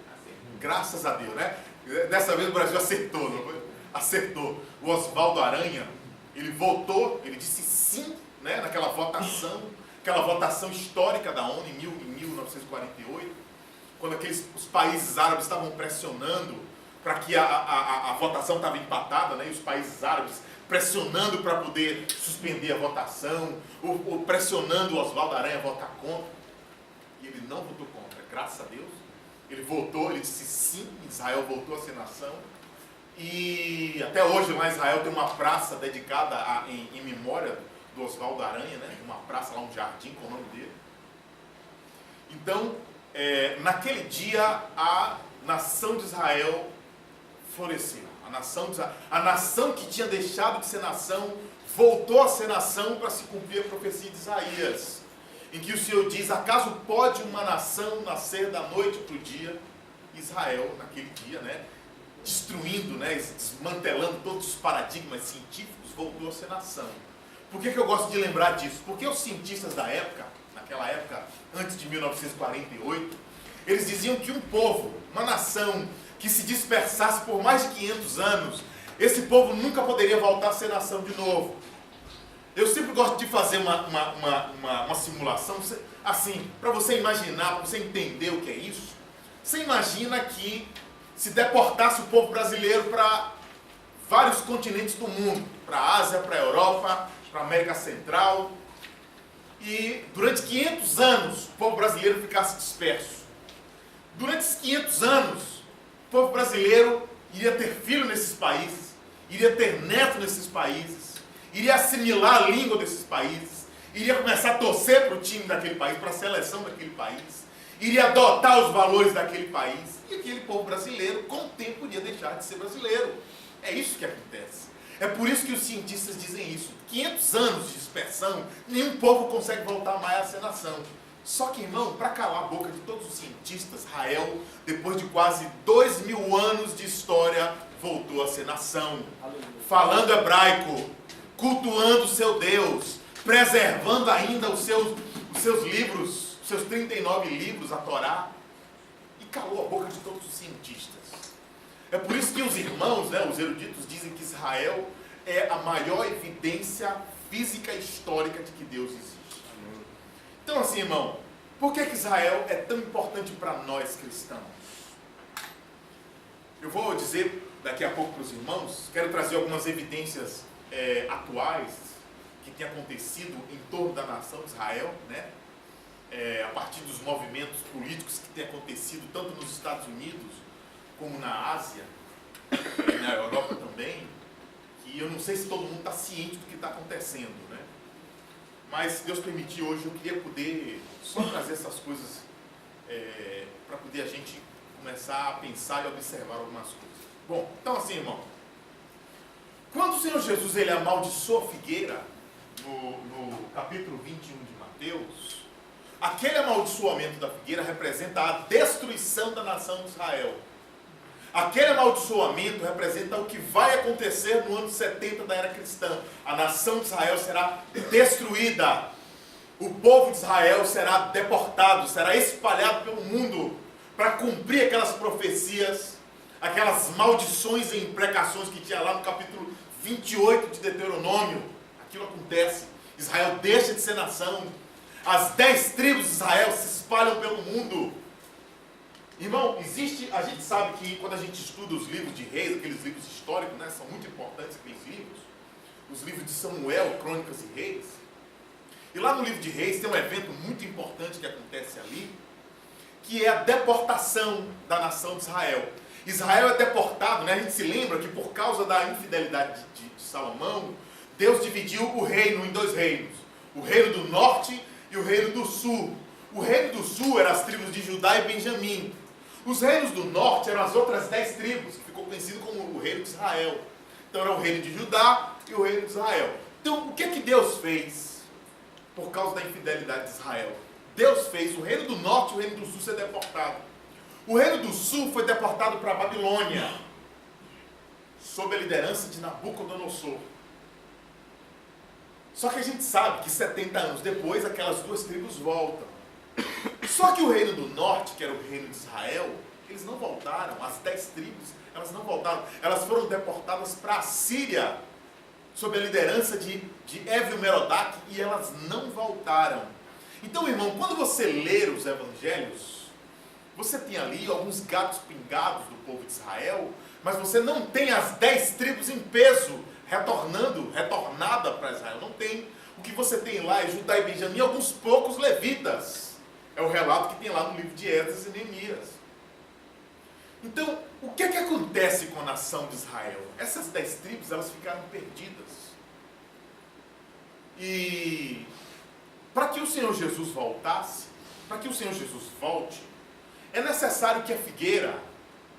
Graças a Deus, né? Dessa vez o Brasil acertou, não foi? Acertou. O Oswaldo Aranha, ele votou, ele disse sim, né, naquela votação, aquela votação histórica da ONU em 1948, quando os países árabes estavam pressionando para que a votação estava empatada, né, e os países árabes pressionando para poder suspender a votação, ou pressionando o Oswaldo Aranha a votar contra, e ele não votou contra, graças a Deus. Ele votou, ele disse sim, Israel voltou a ser nação. E até hoje lá em Israel tem uma praça dedicada em memória do Oswaldo Aranha, né? Uma praça lá, um jardim com o nome dele. Então, naquele dia, a nação de Israel floresceu. A nação que tinha deixado de ser nação, voltou a ser nação para se cumprir a profecia de Isaías, em que o Senhor diz, acaso pode uma nação nascer da noite para o dia? Israel, naquele dia, né, destruindo, né, desmantelando todos os paradigmas científicos, voltou a ser nação. Por que eu gosto de lembrar disso? Porque os cientistas da época, naquela época, antes de 1948, eles diziam que um povo, uma nação que se dispersasse por mais de 500 anos, esse povo nunca poderia voltar a ser nação de novo. Eu sempre gosto de fazer uma simulação, assim, para você imaginar, para você entender o que é isso. Você imagina que se deportasse o povo brasileiro para vários continentes do mundo, para a Ásia, para a Europa, para a América Central. E durante 500 anos o povo brasileiro ficasse disperso. Durante esses 500 anos, o povo brasileiro iria ter filho nesses países, iria ter neto nesses países, iria assimilar a língua desses países, iria começar a torcer para o time daquele país, para a seleção daquele país, iria adotar os valores daquele país, e aquele povo brasileiro, com o tempo, iria deixar de ser brasileiro. É isso que acontece. É por isso que os cientistas dizem isso. 500 anos de dispersão, nenhum povo consegue voltar mais a ser nação. Só que, irmão, para calar a boca de todos os cientistas, Israel, depois de quase 2000 anos de história, voltou a ser nação. Falando hebraico, cultuando o seu Deus, preservando ainda os seus livros, os seus 39 livros, a Torá, e calou a boca de todos os cientistas. É por isso que os irmãos, os eruditos, dizem que Israel é a maior evidência física e histórica de que Deus existe. Então, assim, irmão, por que Israel é tão importante para nós cristãos? Eu vou dizer daqui a pouco para os irmãos, quero trazer algumas evidências atuais que têm acontecido em torno da nação de Israel, né? A partir dos movimentos políticos que têm acontecido tanto nos Estados Unidos como na Ásia, e na Europa também, que eu não sei se todo mundo está ciente do que está acontecendo, né? Mas se Deus permitir, hoje eu queria poder só trazer essas coisas para poder a gente começar a pensar e observar algumas coisas. Bom, então assim, irmão, quando o Senhor Jesus ele amaldiçoou a figueira, no capítulo 21 de Mateus, aquele amaldiçoamento da figueira representa a destruição da nação de Israel. Aquele amaldiçoamento representa o que vai acontecer no ano 70 da era cristã. A nação de Israel será destruída. O povo de Israel será deportado, será espalhado pelo mundo para cumprir aquelas profecias, aquelas maldições e imprecações que tinha lá no capítulo 28 de Deuteronômio. Aquilo acontece. Israel deixa de ser nação. As 10 tribos de Israel se espalham pelo mundo. Irmão, a gente sabe que quando a gente estuda os livros de reis, aqueles livros históricos, né, são muito importantes aqueles livros, os livros de Samuel, Crônicas e Reis. E lá no livro de Reis tem um evento muito importante que acontece ali, que é a deportação da nação de Israel. Israel é deportado, né? A gente se lembra que por causa da infidelidade de Salomão, Deus dividiu o reino em 2 reinos, o reino do norte e o reino do sul. O reino do sul eram as tribos de Judá e Benjamim. Os reinos do norte eram as outras 10 tribos, que ficou conhecido como o reino de Israel. Então era o reino de Judá e o reino de Israel. Então o que Deus fez por causa da infidelidade de Israel? Deus fez o reino do norte e o reino do sul ser deportado. O reino do sul foi deportado para a Babilônia, sob a liderança de Nabucodonosor. Só que a gente sabe que 70 anos depois aquelas 2 tribos voltam. Só que o reino do norte, que era o reino de Israel, eles não voltaram. As 10 tribos, elas não voltaram. Elas foram deportadas para a Síria, sob a liderança de Evil-Merodach, e elas não voltaram. Então, irmão, quando você ler os evangelhos, você tem ali alguns gatos pingados do povo de Israel, mas você não tem as 10 tribos em peso retornada para Israel. Não tem. O que você tem lá é Judá e Benjamim e alguns poucos levitas. É o relato que tem lá no livro de Esdras e Neemias. Então, o que acontece com a nação de Israel? Essas 10 tribos, elas ficaram perdidas. E para que o Senhor Jesus voltasse, para que o Senhor Jesus volte, é necessário que a figueira,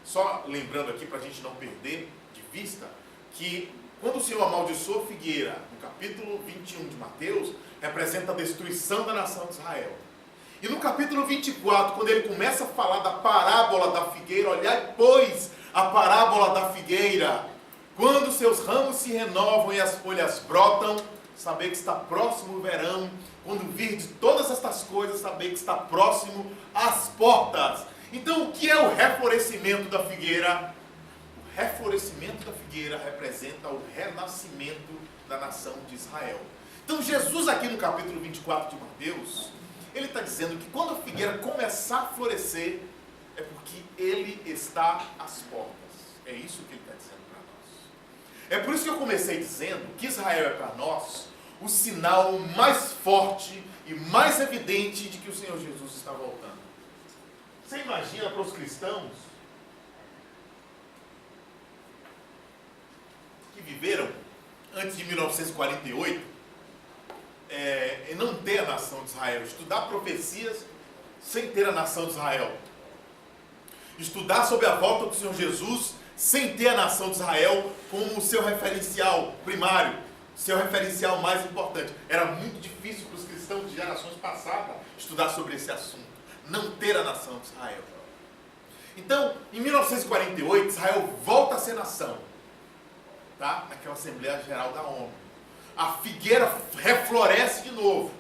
só lembrando aqui para a gente não perder de vista, que quando o Senhor amaldiçoou a figueira, no capítulo 21 de Mateus, representa a destruição da nação de Israel. E no capítulo 24, quando ele começa a falar da parábola da figueira, olhai, pois, a parábola da figueira, quando seus ramos se renovam e as folhas brotam, saber que está próximo o verão. Quando vir de todas estas coisas, saber que está próximo às portas. Então, o que é o reflorescimento da figueira? O reflorescimento da figueira representa o renascimento da nação de Israel. Então, Jesus aqui no capítulo 24 de Mateus, ele está dizendo que quando a figueira começar a florescer, é porque ele está às portas. É isso que ele está dizendo para nós. É por isso que eu comecei dizendo que Israel é para nós o sinal mais forte e mais evidente de que o Senhor Jesus está voltando. Você imagina para os cristãos que viveram antes de 1948, não ter a nação de Israel, estudar profecias sem ter a nação de Israel, estudar sobre a volta do Senhor Jesus sem ter a nação de Israel como o seu referencial primário, seu referencial mais importante. Era muito difícil para os cristãos de gerações passadas estudar sobre esse assunto, não ter a nação de Israel. Então, em 1948, Israel volta a ser nação, tá? Naquela Assembleia Geral da ONU. A figueira refloresce de novo.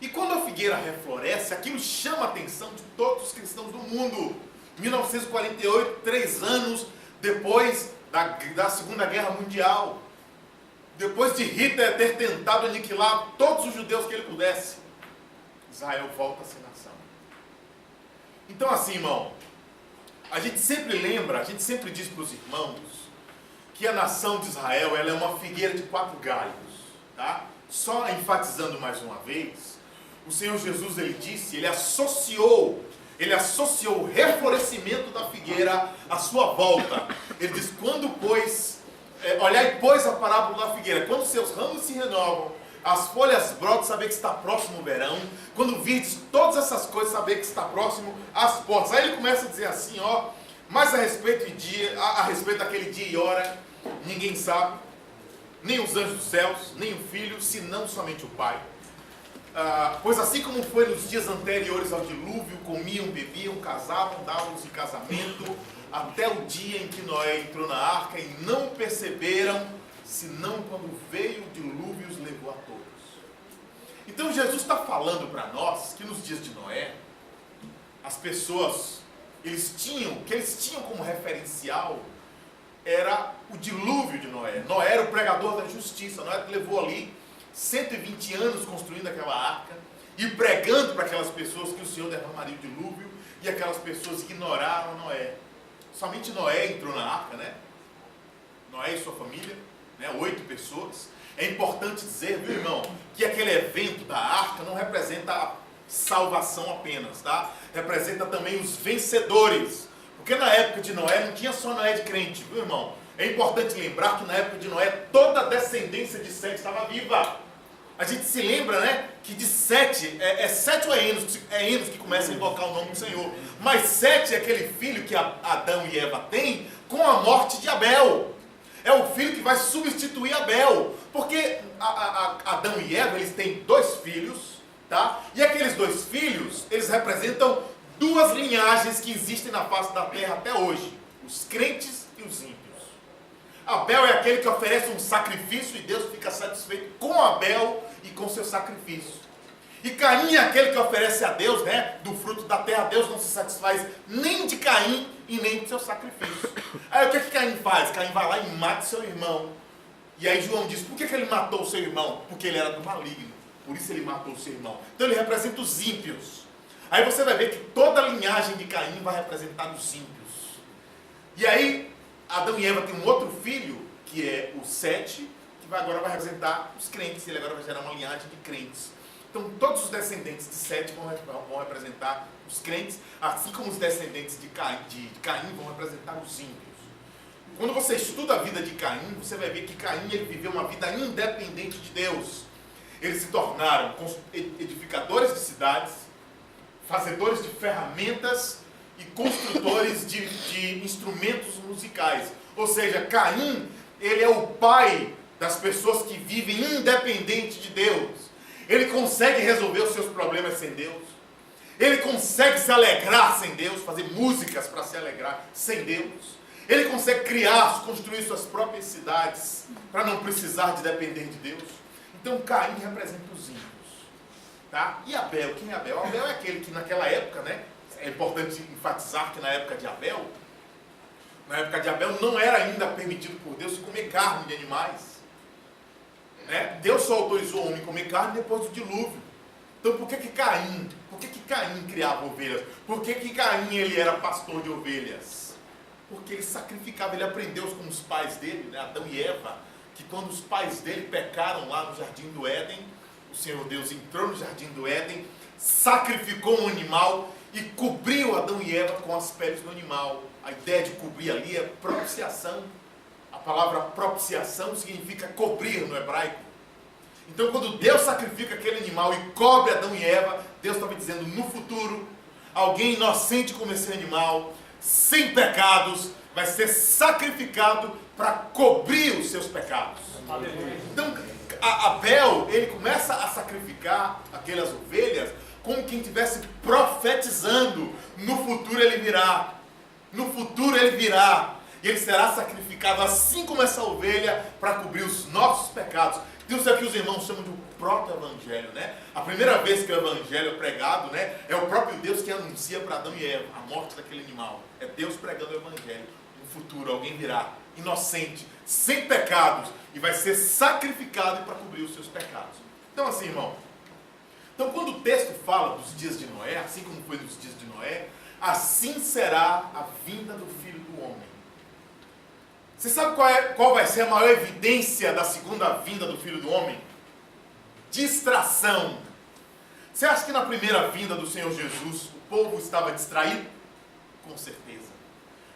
E quando a figueira refloresce, aquilo chama a atenção de todos os cristãos do mundo. 1948, 3 anos depois da Segunda Guerra Mundial. Depois de Hitler ter tentado aniquilar todos os judeus que ele pudesse, Israel volta a ser nação. Então assim, irmão, a gente sempre lembra, a gente sempre diz para os irmãos que a nação de Israel ela é uma figueira de 4 galhos, tá? Só enfatizando mais uma vez, o Senhor Jesus, ele disse, ele associou o reflorescimento da figueira à sua volta. Ele diz, olhai, pois, a parábola da figueira, quando seus ramos se renovam, as folhas brotam, saber que está próximo o verão, quando virdes todas essas coisas, saber que está próximo as portas. Aí ele começa a dizer assim, mas a respeito daquele dia e hora, ninguém sabe, nem os anjos dos céus, nem o Filho, senão somente o Pai. Pois assim como foi nos dias anteriores ao dilúvio, comiam, bebiam, casavam, davam-se em casamento, até o dia em que Noé entrou na arca e não perceberam, senão quando veio o dilúvio e os levou a todos. Então Jesus está falando para nós que nos dias de Noé, as pessoas, o que eles tinham como referencial era o dilúvio de Noé. Noé era o pregador da justiça. Noé levou ali 120 anos construindo aquela arca e pregando para aquelas pessoas que o Senhor derramaria o dilúvio, e aquelas pessoas ignoraram Noé. Somente Noé entrou na arca, né? Noé e sua família, né? 8 pessoas. É importante dizer, viu, irmão, que aquele evento da arca não representa a salvação apenas, tá? Representa também os vencedores. Porque na época de Noé não tinha só Noé de crente, viu, irmão? É importante lembrar que na época de Noé toda a descendência de Sete estava viva. A gente se lembra, né, que de Sete, Sete ou é Enos que começa a invocar o nome do Senhor. Mas Sete é aquele filho que Adão e Eva têm com a morte de Abel. É o filho que vai substituir Abel. Porque Adão e Eva, eles têm 2 filhos, tá? E aqueles 2 filhos, eles representam 2 linhagens que existem na face da terra até hoje. Os crentes e os ímpios. Abel é aquele que oferece um sacrifício e Deus fica satisfeito com Abel e com seu sacrifício. E Caim é aquele que oferece a Deus, né, do fruto da terra. Deus não se satisfaz nem de Caim e nem do seu sacrifício. Aí o que Caim faz? Caim vai lá e mata seu irmão. E aí João diz, por que ele matou o seu irmão? Porque ele era do maligno. Por isso ele matou o seu irmão. Então ele representa os ímpios. Aí você vai ver que toda a linhagem de Caim vai representar os ímpios. E aí Adão e Eva têm um outro filho, que é o Sete, que agora vai representar os crentes. Ele agora vai gerar uma linhagem de crentes. Então todos os descendentes de Sete vão representar os crentes, assim como os descendentes de Caim vão representar os ímpios. Quando você estuda a vida de Caim, você vai ver que Caim ele viveu uma vida independente de Deus. Eles se tornaram edificadores de cidades, fazedores de ferramentas e construtores de instrumentos musicais. Ou seja, Caim, ele é o pai das pessoas que vivem independente de Deus. Ele consegue resolver os seus problemas sem Deus. Ele consegue se alegrar sem Deus, fazer músicas para se alegrar sem Deus. Ele consegue construir suas próprias cidades para não precisar de depender de Deus. Então Caim representa os ímpios. Tá? E Abel, quem é Abel? Abel é aquele que naquela época, né? É importante enfatizar que na época de Abel não era ainda permitido por Deus comer carne de animais. Né? Deus só autorizou o homem comer carne depois do dilúvio. Então por que Caim criava ovelhas? Por que Caim ele era pastor de ovelhas? Porque ele sacrificava, ele aprendeu com os pais dele, né, Adão e Eva, que quando os pais dele pecaram lá no Jardim do Éden, o Senhor Deus entrou no Jardim do Éden, sacrificou um animal e cobriu Adão e Eva com as peles do animal. A ideia de cobrir ali é propiciação. A palavra propiciação significa cobrir no hebraico. Então, quando Deus sacrifica aquele animal e cobre Adão e Eva, Deus estava dizendo, no futuro, alguém inocente como esse animal, sem pecados, vai ser sacrificado para cobrir os seus pecados. Então, Abel, ele começa a sacrificar aquelas ovelhas como quem estivesse profetizando. No futuro ele virá. No futuro ele virá. E ele será sacrificado assim como essa ovelha para cobrir os nossos pecados. Então isso aqui os irmãos chamam de proto-evangelho, né? A primeira vez que o evangelho é pregado, né, é o próprio Deus que anuncia para Adão e Eva a morte daquele animal. É Deus pregando o evangelho. No futuro alguém virá, inocente, sem pecados, e vai ser sacrificado para cobrir os seus pecados. Então assim, irmão, então quando o texto fala dos dias de Noé, assim como foi nos dias de Noé, assim será a vinda do Filho do Homem. Você sabe qual vai ser a maior evidência da segunda vinda do Filho do Homem? Distração. Você acha que na primeira vinda do Senhor Jesus o povo estava distraído? Com certeza.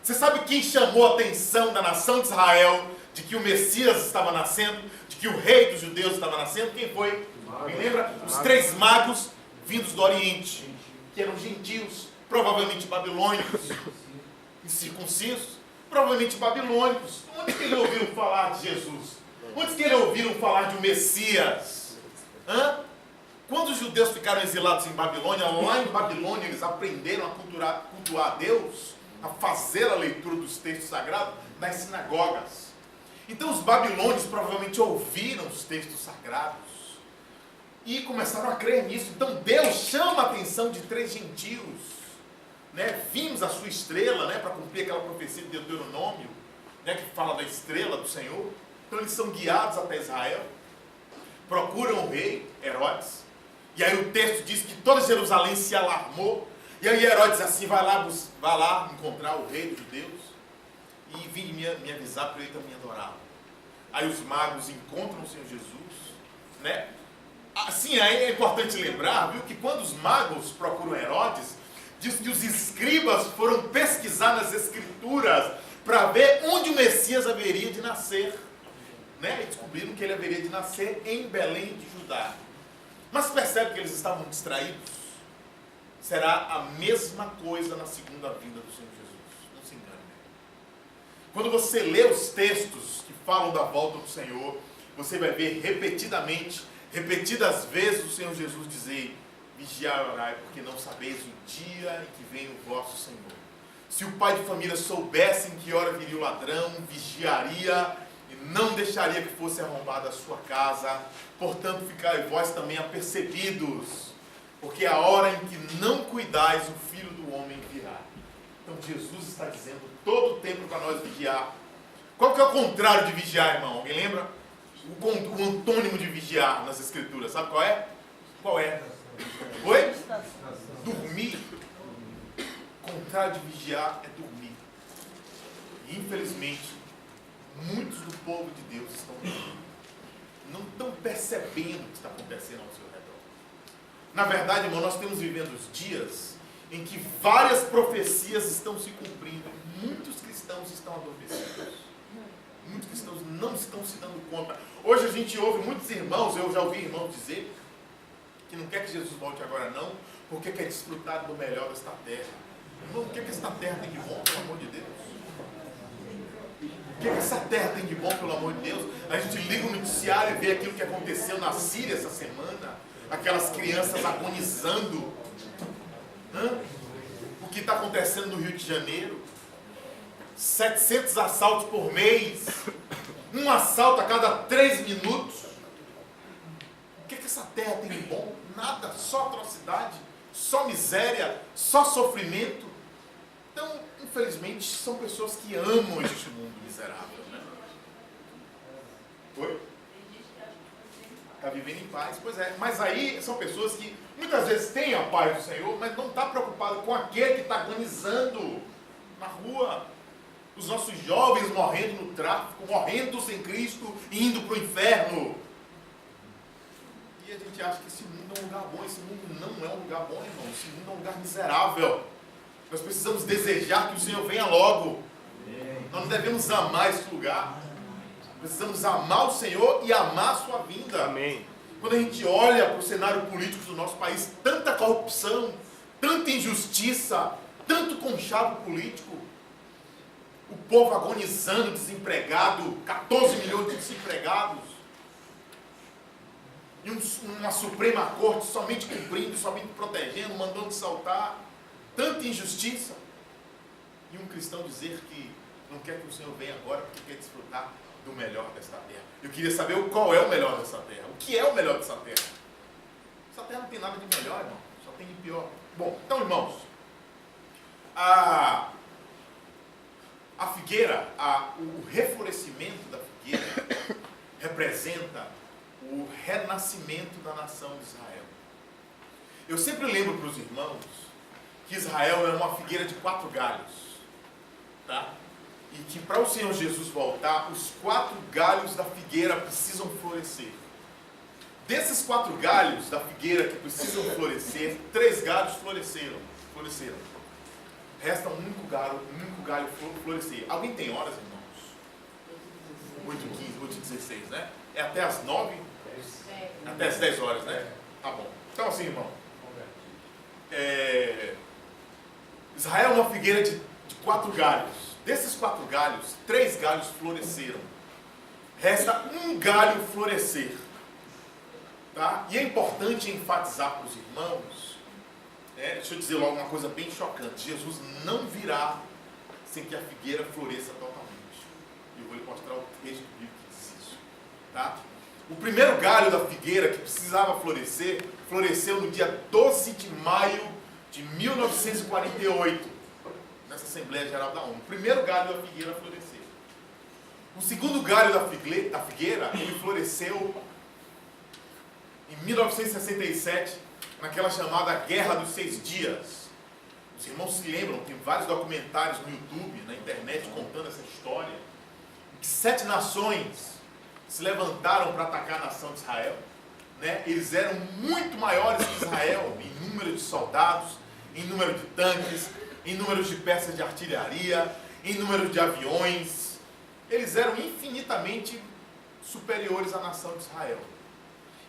Você sabe quem chamou a atenção da nação de Israel de que o Messias estava nascendo, de que o rei dos judeus estava nascendo? Quem foi? Alguém lembra? Os 3 magos vindos do Oriente, que eram gentios, provavelmente babilônicos, incircuncisos, provavelmente babilônicos. Onde que eles ouviram falar de Jesus? Onde que eles ouviram falar de um Messias? Quando os judeus ficaram exilados em Babilônia, lá em Babilônia eles aprenderam a cultuar a Deus, a fazer a leitura dos textos sagrados nas sinagogas. Então os babilônios provavelmente ouviram os textos sagrados e começaram a crer nisso. Então Deus chama a atenção de 3 gentios, né? Vimos a sua estrela, né, para cumprir aquela profecia de Deuteronômio, né, que fala da estrela do Senhor. Então eles são guiados até Israel, procuram o rei Herodes, e aí o texto diz que toda Jerusalém se alarmou, e aí Herodes assim vai lá encontrar o rei dos judeus e vim me avisar para ele também adorá-lo. Aí os magos encontram o Senhor Jesus, né? Assim, aí é importante lembrar, viu, que quando os magos procuram Herodes, diz que os escribas foram pesquisar nas escrituras para ver onde o Messias haveria de nascer, né? E descobriram que ele haveria de nascer em Belém de Judá. Mas percebe que eles estavam distraídos? Será a mesma coisa na segunda vinda do Senhor Jesus. Não se engane. Quando você lê os textos que falam da volta do Senhor, você vai ver repetidas vezes o Senhor Jesus dizer: vigiai e orai, porque não sabeis o dia em que vem o vosso Senhor. Se o pai de família soubesse em que hora viria o ladrão, vigiaria e não deixaria que fosse arrombada a sua casa. Portanto, ficai vós também apercebidos, porque a hora em que não cuidais, o Filho do Homem virá. Então Jesus está dizendo todo o tempo para nós vigiar. Qual que é o contrário de vigiar, irmão? Alguém lembra? O antônimo de vigiar nas Escrituras, sabe qual é? Qual é? Oi? Dormir. O contrário de vigiar é dormir. E, infelizmente, muitos do povo de Deus estão dormindo. Não estão percebendo o que está acontecendo ao seu redor. Na verdade, irmão, nós estamos vivendo os dias em que várias profecias estão se cumprindo. Muitos cristãos estão adormecidos. Muitos cristãos não estão se dando conta. Hoje a gente ouve muitos irmãos, eu já ouvi irmãos dizer que não quer que Jesus volte agora não, porque quer desfrutar do melhor desta terra. Irmão, o que esta terra tem de bom, pelo amor de Deus? O que essa terra tem de bom, pelo amor de Deus? A gente liga o noticiário e vê aquilo que aconteceu na Síria essa semana, aquelas crianças agonizando. O que está acontecendo no Rio de Janeiro? 700 assaltos por mês, um assalto a cada 3 minutos. O que essa terra tem de bom? Nada, só atrocidade, só miséria, só sofrimento. Então, infelizmente, são pessoas que amam este mundo miserável, né? Oi? Está vivendo em paz, pois é. Mas aí são pessoas que muitas vezes têm a paz do Senhor, mas não está preocupado com aquele que está agonizando na rua. Os nossos jovens morrendo no tráfico, morrendo sem Cristo e indo para o inferno. E a gente acha que esse mundo é um lugar bom. Esse mundo não é um lugar bom, irmão. Esse mundo é um lugar miserável. Nós precisamos desejar que o Senhor venha logo. Nós não devemos amar esse lugar. Precisamos amar o Senhor e amar a sua vinda. Amém. Quando a gente olha para o cenário político do nosso país, tanta corrupção, tanta injustiça, tanto conchavo político, o povo agonizando, desempregado, 14 milhões de desempregados, e uma Suprema Corte somente cumprindo, somente protegendo, mandando saltar, tanta injustiça, e um cristão dizer que não quer que o Senhor venha agora porque quer desfrutar do melhor desta terra. Eu queria saber qual é o melhor dessa terra. O que é o melhor dessa terra? Essa terra não tem nada de melhor, irmão. Só tem de pior. Bom, então, irmãos, a figueira, o reflorescimento da figueira representa o renascimento da nação de Israel. Eu sempre lembro para os irmãos que Israel é uma figueira de 4 galhos, tá? E que para o Senhor Jesus voltar, os 4 galhos da figueira precisam florescer. Desses 4 galhos da figueira que precisam florescer, 3 galhos floresceram. Resta um único galho florescer. Alguém tem horas, irmãos? 8h15, 8h16, né? É até as 9? Até as 10 horas, né? Tá bom. Então assim, irmão. Israel é uma figueira de 4 galhos. Desses 4 galhos, 3 galhos floresceram. Resta um galho florescer. Tá? E é importante enfatizar para os irmãos, deixa eu dizer logo uma coisa bem chocante. Jesus não virá sem que a figueira floresça totalmente. E eu vou lhe mostrar o texto bíblico que diz isso. Tá? O primeiro galho da figueira que precisava florescer, floresceu no dia 12 de maio de 1948. Nessa Assembleia Geral da ONU. O primeiro galho da figueira floresceu. O segundo galho da figueira, ele floresceu em 1967, naquela chamada Guerra dos 6 Dias. Os irmãos se lembram, tem vários documentários no YouTube, na internet, contando essa história, em que 7 nações se levantaram para atacar a nação de Israel. Né? Eles eram muito maiores que Israel em número de soldados, em número de tanques, em número de peças de artilharia, em número de aviões. Eles eram infinitamente superiores à nação de Israel.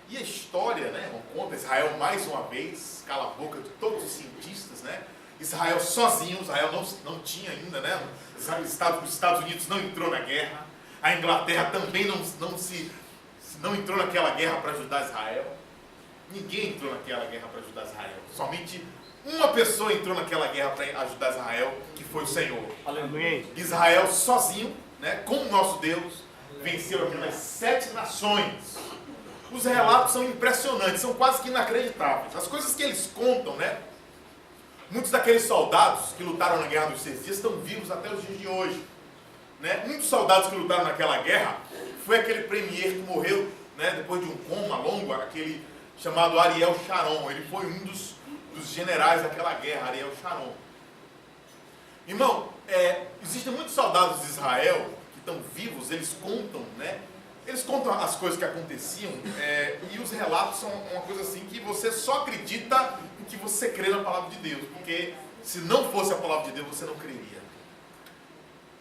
E a história, né, conta Israel mais uma vez, cala a boca de todos os cientistas, né? Israel sozinho, Israel não tinha ainda, né? Os Estados Unidos não entrou na guerra, a Inglaterra também não entrou naquela guerra para ajudar Israel. Ninguém entrou naquela guerra para ajudar Israel. Somente uma pessoa entrou naquela guerra para ajudar Israel, que foi o Senhor. Aleluia. Israel sozinho, né, com o nosso Deus, venceu aquelas 7 nações. Os relatos são impressionantes, são quase que inacreditáveis. As coisas que eles contam, né? Muitos daqueles soldados que lutaram na Guerra dos 6 Dias estão vivos até os dias de hoje. Né? Um dos soldados que lutaram naquela guerra foi aquele premier que morreu, né, depois de um coma longo, aquele chamado Ariel Sharon. Ele foi um dos generais daquela guerra, Ariel Sharon. Irmão, existem muitos soldados de Israel que estão vivos, eles contam, né? Eles contam as coisas que aconteciam, e os relatos são uma coisa assim que você só acredita em que você crê na palavra de Deus, porque se não fosse a palavra de Deus, você não creria.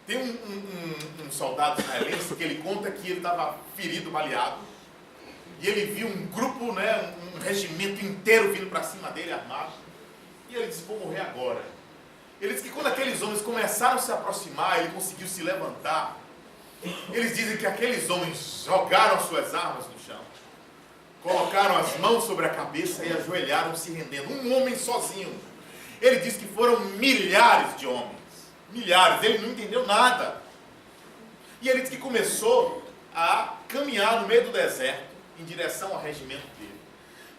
Tem um soldado israelense que ele conta que ele estava ferido, baleado, e ele viu um grupo, né, um regimento inteiro vindo para cima dele, armado, e ele disse: vou morrer agora. Ele disse que quando aqueles homens começaram a se aproximar, ele conseguiu se levantar. Eles dizem que aqueles homens jogaram suas armas no chão, colocaram as mãos sobre a cabeça e ajoelharam se rendendo. Um homem sozinho. Ele diz que foram milhares de homens. Milhares. Ele não entendeu nada. E ele diz que começou a caminhar no meio do deserto em direção ao regimento dele,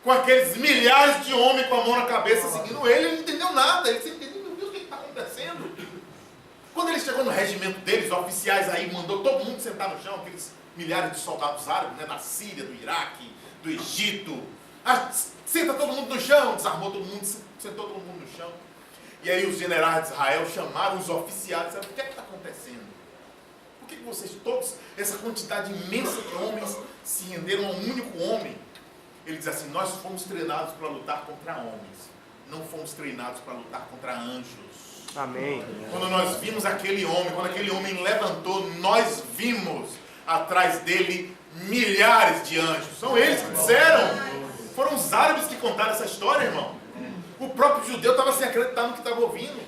com aqueles milhares de homens com a mão na cabeça seguindo ele. Ele não entendeu nada. Ele disse: meu Deus, o que está acontecendo? Quando ele chegou no regimento deles, os oficiais aí mandou todo mundo sentar no chão, aqueles milhares de soldados árabes, né, da Síria, do Iraque, do Egito. Senta todo mundo no chão, desarmou todo mundo, sentou todo mundo no chão. E aí os generais de Israel chamaram os oficiais e disseram: o que é que está acontecendo? acontecendo? Por que vocês todos, essa quantidade imensa de homens, se renderam a um único homem? Ele diz assim: nós fomos treinados para lutar contra homens, não fomos treinados para lutar contra anjos. Amém. Quando nós vimos aquele homem, quando aquele homem levantou, nós vimos atrás dele milhares de anjos. São eles que disseram. Foram os árabes que contaram essa história, irmão. O próprio judeu estava sem acreditar no que estava ouvindo.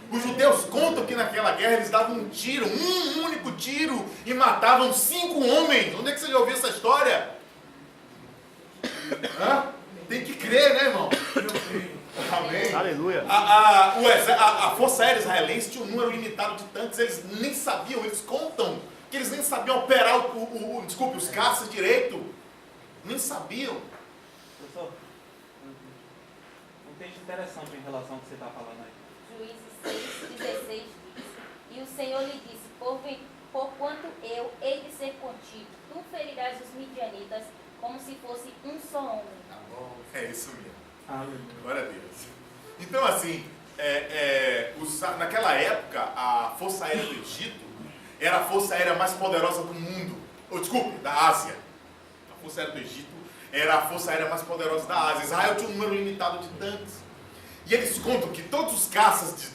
Os judeus contam que naquela guerra eles davam um tiro, um único tiro, e matavam 5 homens. Onde é que você já ouviu essa história? Tem que crer, né, irmão? Amém. Aleluia. A Força Aérea Israelense tinha um número limitado de tanques, eles nem sabiam, eles contam que eles nem sabiam operar os caças direito. Nem sabiam. Professor, um texto interessante em relação ao que você está falando aí. Juízes 6:16 diz: e o Senhor lhe disse, porquanto eu hei de ser contigo, tu ferirás os midianitas como se fosse um só homem. Tá bom. É isso mesmo. Aleluia. Glória a Deus. Então, assim, naquela época, a Força Aérea do Egito era a força aérea mais poderosa do mundo. Da Ásia. A Força Aérea do Egito era a força aérea mais poderosa da Ásia. Israel tinha um número limitado de tanques. E eles contam que todos os caças dos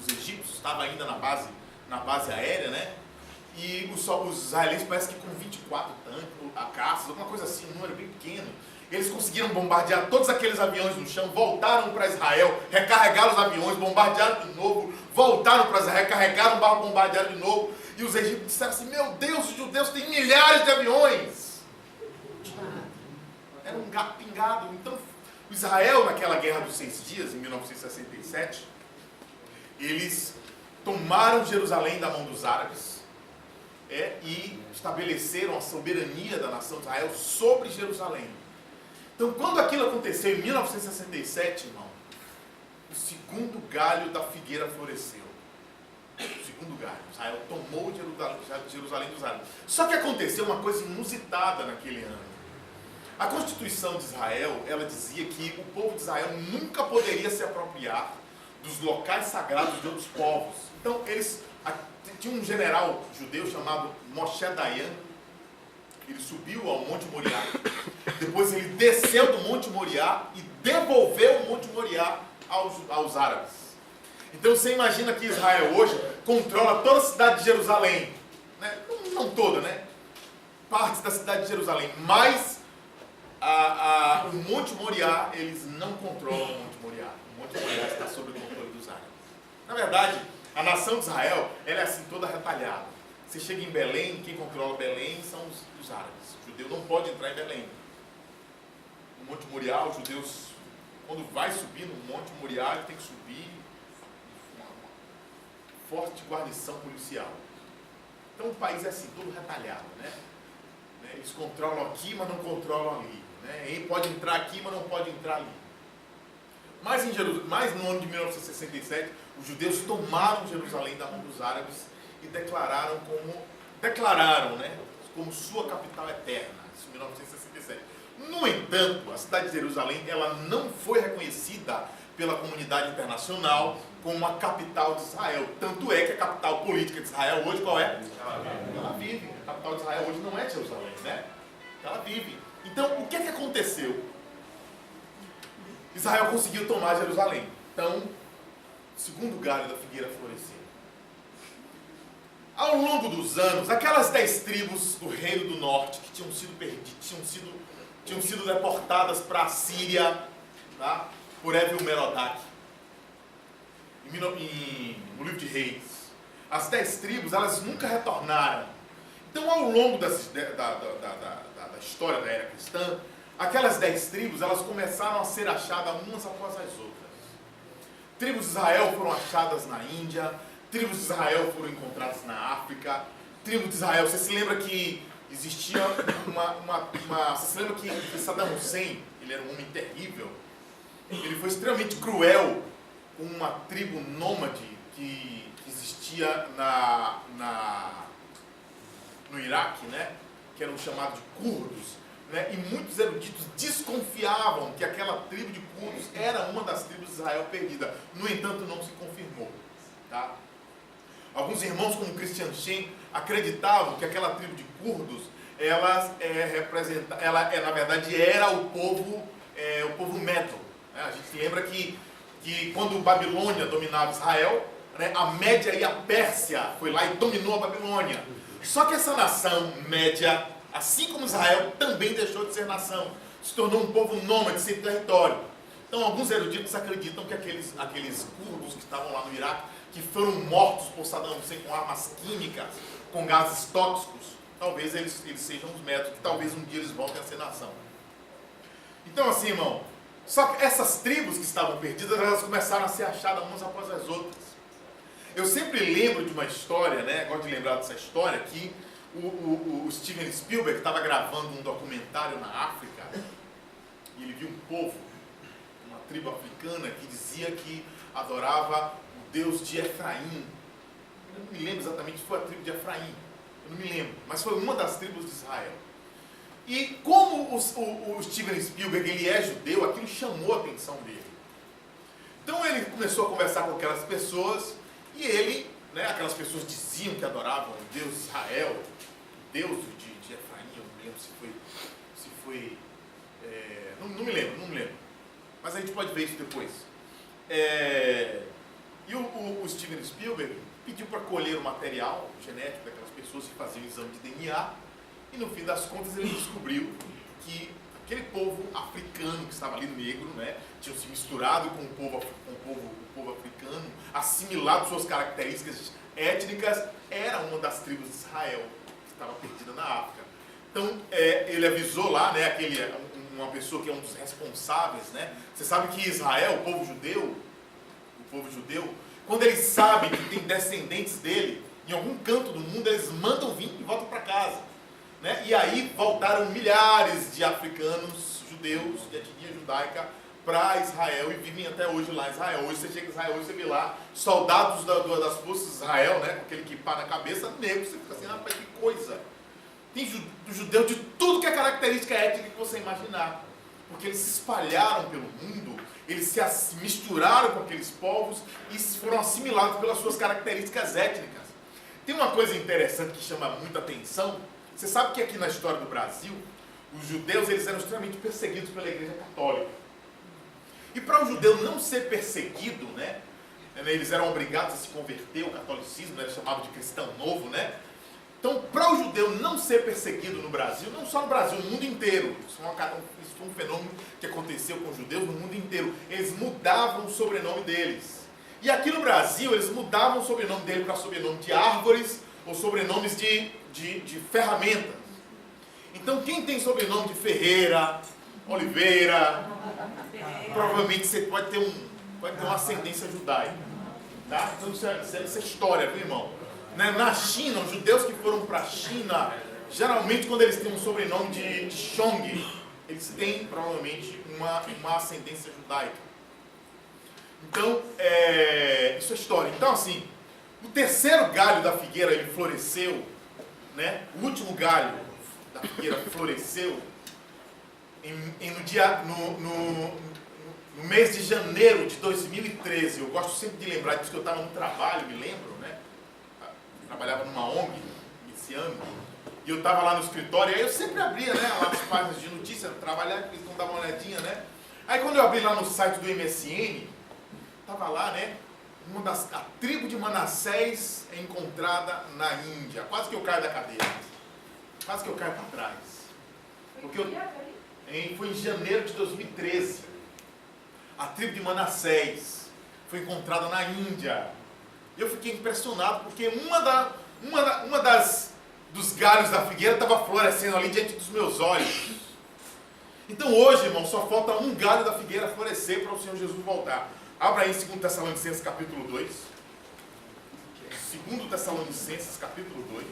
egípcios estavam ainda na base aérea, né? E os israelenses parece que com 24 tanques, caças, alguma coisa assim, um número bem pequeno. Eles conseguiram bombardear todos aqueles aviões no chão, voltaram para Israel, recarregaram os aviões, bombardearam de novo, voltaram para Israel, recarregaram o barco, bombardearam de novo. E os egípcios disseram assim: meu Deus, os judeus têm milhares de aviões. Era um gato pingado. Então, Israel, naquela guerra dos 6 dias, em 1967, eles tomaram Jerusalém da mão dos árabes e estabeleceram a soberania da nação de Israel sobre Jerusalém. Então, quando aquilo aconteceu em 1967, irmão, o segundo galho da figueira floresceu. O segundo galho. Israel tomou Jerusalém dos árabes. Só que aconteceu uma coisa inusitada naquele ano. A Constituição de Israel, ela dizia que o povo de Israel nunca poderia se apropriar dos locais sagrados de outros povos. Então, tinha um general judeu chamado Moshe Dayan. Ele subiu ao Monte Moriá. Depois ele desceu do Monte Moriá e devolveu o Monte Moriá aos árabes. Então você imagina que Israel hoje controla toda a cidade de Jerusalém. Né? Não toda, né? Partes da cidade de Jerusalém. Mas o Monte Moriá, eles não controlam o Monte Moriá. O Monte Moriá está sob o controle dos árabes. Na verdade, a nação de Israel, ela é assim toda retalhada. Você chega em Belém, quem controla Belém são os árabes. O judeu não pode entrar em Belém. No Monte Moriá, os judeus, quando vai subir no Monte Moriá, ele tem que subir uma forte guarnição policial. Então o país é assim, todo retalhado, né? Eles controlam aqui, mas não controlam ali. Né? Ele pode entrar aqui, mas não pode entrar ali. Mas no ano de 1967, os judeus tomaram Jerusalém da mão dos árabes e declararam como sua capital eterna, isso em 1967. No entanto, a cidade de Jerusalém, ela não foi reconhecida pela comunidade internacional como a capital de Israel. Tanto é que a capital política de Israel hoje qual é? Tel Aviv. A capital de Israel hoje não é Jerusalém, né? Tel Aviv. Então, o que aconteceu? Israel conseguiu tomar Jerusalém. Então, segundo galho da figueira floresceu. Ao longo dos anos, aquelas 10 tribos do Reino do Norte que tinham sido perdidas, tinham sido deportadas para a Síria, tá? Por Evil-Merodach, no livro de Reis. As 10 tribos, elas nunca retornaram. Então, ao longo da história da era cristã, aquelas 10 tribos, elas começaram a ser achadas umas após as outras. Tribos de Israel foram achadas na Índia, tribos de Israel foram encontradas na África, tribos de Israel, você se lembra que existia você se lembra que Saddam Hussein, ele era um homem terrível, ele foi extremamente cruel com uma tribo nômade que existia no Iraque, né? Que eram chamados de curdos, né? E muitos eruditos desconfiavam que aquela tribo de curdos era uma das tribos de Israel perdida. No entanto, não se confirmou. Tá? Alguns irmãos, como Christian Shen, acreditavam que aquela tribo de curdos, ela na verdade era o povo Medo. Né? A gente se lembra que quando Babilônia dominava Israel, né, a Média e a Pérsia foi lá e dominou a Babilônia. Só que essa nação média, assim como Israel, também deixou de ser nação. Se tornou um povo nômade, sem território. Então alguns eruditos acreditam que aqueles curdos que estavam lá no Iraque, que foram mortos por Saddam Hussein com armas químicas, com gases tóxicos, talvez eles sejam os métodos, que talvez um dia eles voltem a ser nação. Então assim, irmão, só que essas tribos que estavam perdidas, elas começaram a ser achadas umas após as outras. Eu sempre lembro de uma história, né? Gosto de lembrar dessa história, que o Steven Spielberg estava gravando um documentário na África e ele viu um povo, uma tribo africana que dizia que adorava o Deus de Efraim. Eu não me lembro exatamente se foi a tribo de Efraim, eu não me lembro, mas foi uma das tribos de Israel. E como o Steven Spielberg ele é judeu, aquilo chamou a atenção dele. Então ele começou a conversar com aquelas pessoas e ele, né, aquelas pessoas diziam que adoravam o Deus de Israel, o Deus de Efraim, eu não me lembro se foi não me lembro, mas a gente pode ver isso depois. E o Steven Spielberg pediu para colher o material genético daquelas pessoas e fazer um exame de DNA, e no fim das contas ele descobriu que aquele povo africano que estava ali negro, né, tinha se misturado com o povo africano, assimilado suas características étnicas, era uma das tribos de Israel que estava perdida na África. Então ele avisou lá, né, uma pessoa que é um dos responsáveis, né? Você sabe que Israel, o povo judeu, quando eles sabem que tem descendentes dele em algum canto do mundo, eles mandam vir e voltam para casa, né? E aí voltaram milhares de africanos judeus de etnia judaica para Israel e vivem até hoje lá em Israel. Hoje você chega em Israel e você vê lá soldados das forças de Israel, né, com aquele kippah na cabeça, negro, você fica assim, rapaz, que coisa. Tem judeu de tudo que é característica étnica que você imaginar, porque eles se espalharam pelo mundo, eles se misturaram com aqueles povos e foram assimilados pelas suas características étnicas. Tem uma coisa interessante que chama muita atenção. Você sabe que aqui na história do Brasil, os judeus eles eram extremamente perseguidos pela Igreja Católica. E para o judeu não ser perseguido, né, eles eram obrigados a se converter ao catolicismo, era chamado de cristão novo, né? Então, para o judeu não ser perseguido no Brasil, não só no Brasil, no mundo inteiro, isso foi um fenômeno que aconteceu com os judeus no mundo inteiro, eles mudavam o sobrenome deles. E aqui no Brasil, eles mudavam o sobrenome dele para sobrenome de árvores ou sobrenomes de ferramentas. Então, quem tem sobrenome de Ferreira, Oliveira, provavelmente você pode ter uma ascendência judaica. Tá? Então, isso é história, viu, irmão? Na China, os judeus que foram para a China, geralmente quando eles têm um sobrenome de Chong, eles têm provavelmente uma ascendência judaica. Então, isso é história. Então, assim, o terceiro galho da figueira, ele floresceu, né? O último galho da figueira floresceu no mês de janeiro de 2013. Eu gosto sempre de lembrar disso, que eu estava no trabalho, me lembro, né? Trabalhava numa ONG esse ano, e eu estava lá no escritório, aí eu sempre abria, né, lá as páginas de notícia, trabalhar, eles não davam uma olhadinha, né? Aí quando eu abri lá no site do MSN, estava lá, né, a tribo de Manassés é encontrada na Índia. Quase que eu caio da cadeira, quase que eu caio para trás. Porque foi em janeiro de 2013. A tribo de Manassés foi encontrada na Índia. Eu fiquei impressionado porque dos galhos da figueira estava florescendo ali diante dos meus olhos. Então hoje, irmão, só falta um galho da figueira florescer para o Senhor Jesus voltar. Abra aí em 2 Tessalonicenses capítulo 2. 2 Tessalonicenses capítulo 2.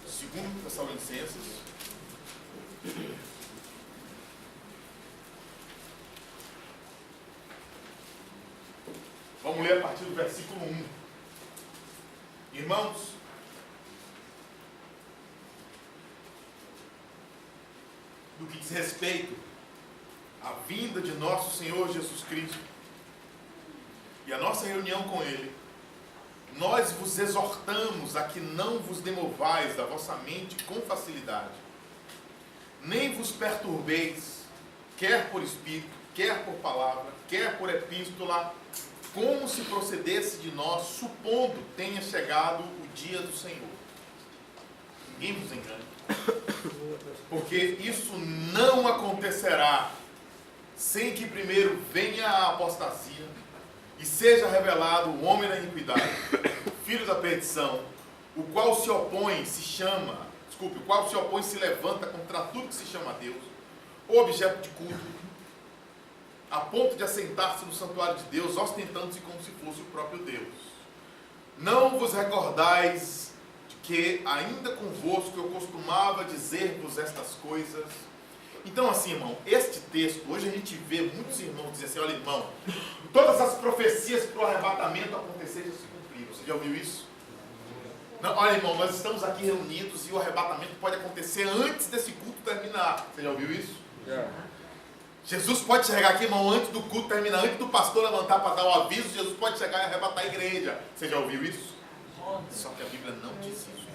Segundo Tessalonicenses. Vamos ler a partir do versículo 1. Irmãos, no que diz respeito à vinda de nosso Senhor Jesus Cristo e a nossa reunião com Ele, nós vos exortamos a que não vos demovais da vossa mente com facilidade, nem vos perturbeis, quer por espírito, quer por palavra, quer por epístola, como se procedesse de nós, supondo tenha chegado o dia do Senhor. Ninguém vos engane, porque isso não acontecerá sem que primeiro venha a apostasia e seja revelado o homem da iniquidade, filho da perdição, o qual se opõe, se levanta contra tudo que se chama Deus, ou objeto de culto, a ponto de assentar-se no santuário de Deus, ostentando-se como se fosse o próprio Deus. Não vos recordais de que, ainda convosco, eu costumava dizer-vos estas coisas? Então, assim, irmão, este texto, hoje a gente vê muitos irmãos dizendo assim: olha, irmão, todas as profecias para o arrebatamento acontecer já se cumpriram. Você já ouviu isso? Não, olha, irmão, nós estamos aqui reunidos e o arrebatamento pode acontecer antes desse culto terminar. Você já ouviu isso? Jesus pode chegar aqui, irmão, antes do culto terminar, antes do pastor levantar para dar o aviso. Jesus pode chegar e arrebatar a igreja. Você já ouviu isso? Só que a Bíblia não diz isso.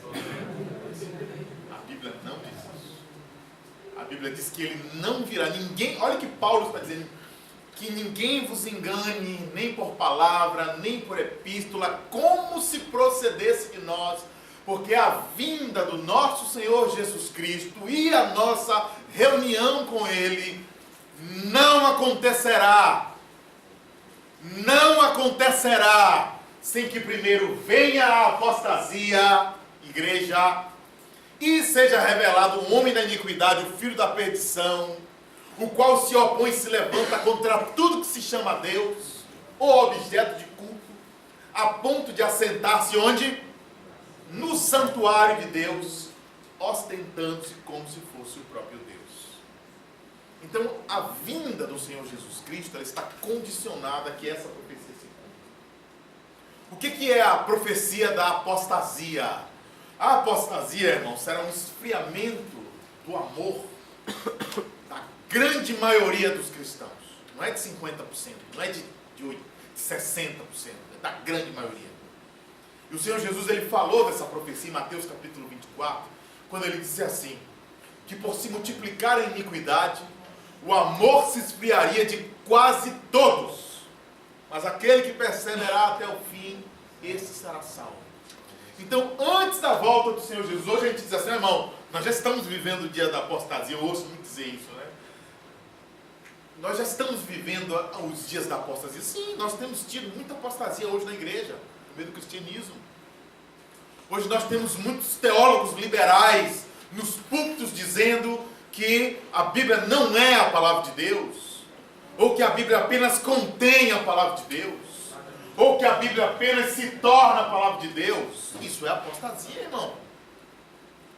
A Bíblia não diz isso. A Bíblia diz que ele não virá. Ninguém, olha o que Paulo está dizendo: que ninguém vos engane, nem por palavra, nem por epístola, como se procedesse de nós, porque a vinda do nosso Senhor Jesus Cristo e a nossa reunião com Ele não acontecerá sem que primeiro venha a apostasia, igreja, e seja revelado o homem da iniquidade, o filho da perdição, o qual se opõe e se levanta contra tudo que se chama Deus, ou objeto de culto, a ponto de assentar-se onde? No santuário de Deus, ostentando-se como se fosse o próprio Deus. Então, a vinda do Senhor Jesus Cristo, ela está condicionada a que essa profecia se cumpra. O que é a profecia da apostasia? A apostasia, irmão, será um esfriamento do amor da grande maioria dos cristãos. Não é de 50%, não é de 60%, é da grande maioria. E o Senhor Jesus, ele falou dessa profecia em Mateus capítulo 24, quando ele disse assim, que por se multiplicar a iniquidade, o amor se esfriaria de quase todos, mas aquele que perseverar até o fim, esse será salvo. Então, antes da volta do Senhor Jesus, hoje a gente diz assim: irmão, nós já estamos vivendo o dia da apostasia. Eu ouço muito dizer isso, né? Nós já estamos vivendo os dias da apostasia. Sim, nós temos tido muita apostasia hoje na igreja, no meio do cristianismo. Hoje nós temos muitos teólogos liberais nos púlpitos dizendo que a Bíblia não é a palavra de Deus, ou que a Bíblia apenas contém a palavra de Deus, ou que a Bíblia apenas se torna a palavra de Deus. Isso é apostasia, irmão.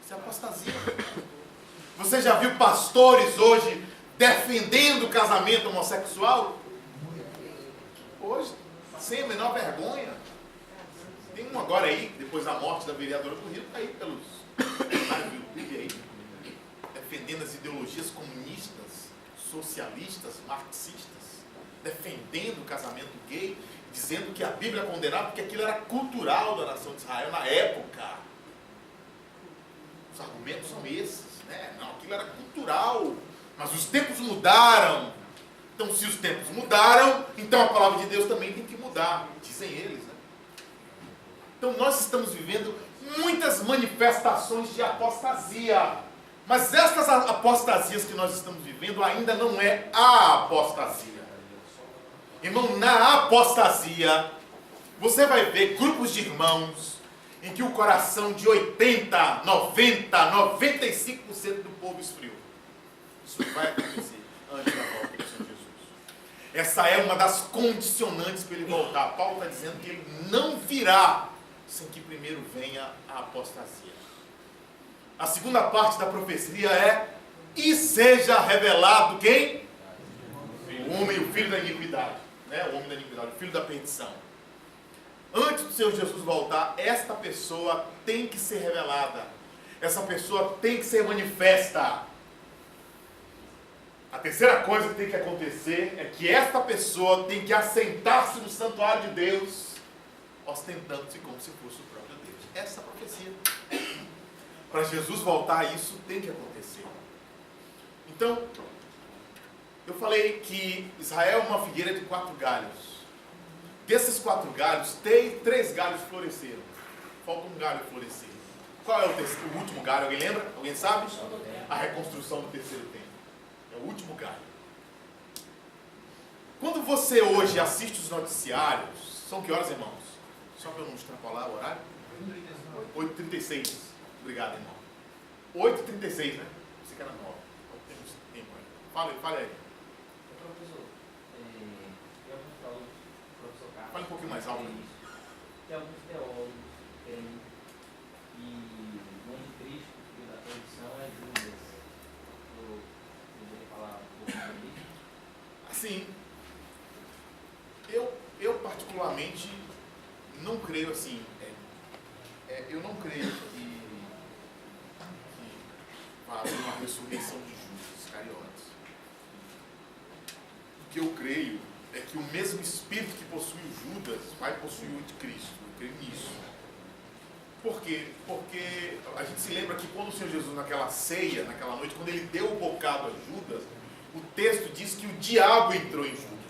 Isso é apostasia. Você já viu pastores hoje defendendo o casamento homossexual? Hoje, sem a menor vergonha. Tem um agora aí, depois da morte da vereadora do Rio, está aí pelos canais do YouTube aí, defendendo as ideologias comunistas, socialistas, marxistas, defendendo o casamento gay, dizendo que a Bíblia condenava porque aquilo era cultural da nação de Israel na época. Os argumentos são esses, né? Não, aquilo era cultural, mas os tempos mudaram. Então, se os tempos mudaram, então a palavra de Deus também tem que mudar, dizem eles, né? Então, nós estamos vivendo muitas manifestações de apostasia. Mas estas apostasias que nós estamos vivendo ainda não é a apostasia. Irmão, na apostasia, você vai ver grupos de irmãos em que o coração de 80, 90, 95% do povo esfriou. Isso vai acontecer antes da volta do Senhor Jesus. Essa é uma das condicionantes para ele voltar. Paulo está dizendo que ele não virá sem que primeiro venha a apostasia. A segunda parte da profecia é: e seja revelado quem? O homem, o filho da iniquidade. né? O homem da iniquidade, o filho da perdição. Antes do Senhor Jesus voltar, esta pessoa tem que ser revelada. Essa pessoa tem que ser manifesta. A terceira coisa que tem que acontecer é que esta pessoa tem que assentar-se no santuário de Deus, ostentando-se como se fosse o próprio Deus. Essa é a profecia. Para Jesus voltar, isso tem que acontecer. Então, eu falei que Israel é uma figueira de 4 galhos. Desses 4 galhos, 3 galhos floresceram. Falta um galho florescer. Qual é o último galho? Alguém lembra? Alguém sabe? A reconstrução do terceiro templo. É o último galho. Quando você hoje assiste os noticiários, são que horas, irmãos? Só para eu não extrapolar o horário? 8h36. Obrigado, irmão. 8h36, né? Você que era 9. Temos tempo aí. Fale aí. Professor, eu falo, professor Carlos. Fale um pouquinho mais alto. Tem alguns teólogos que creem que o anticristo, filho da perdição, é Judas. Eu poderia falar um pouco sobre isso? Assim, eu particularmente não creio assim. Eu não creio que vai haver uma ressurreição de Judas Iscariotes. O que eu creio é que o mesmo espírito que possui o Judas vai possuir o anticristo. Eu creio nisso. Por quê? Porque a gente se lembra que quando o Senhor Jesus, naquela ceia, naquela noite, quando ele deu o bocado a Judas, o texto diz que o diabo entrou em Judas.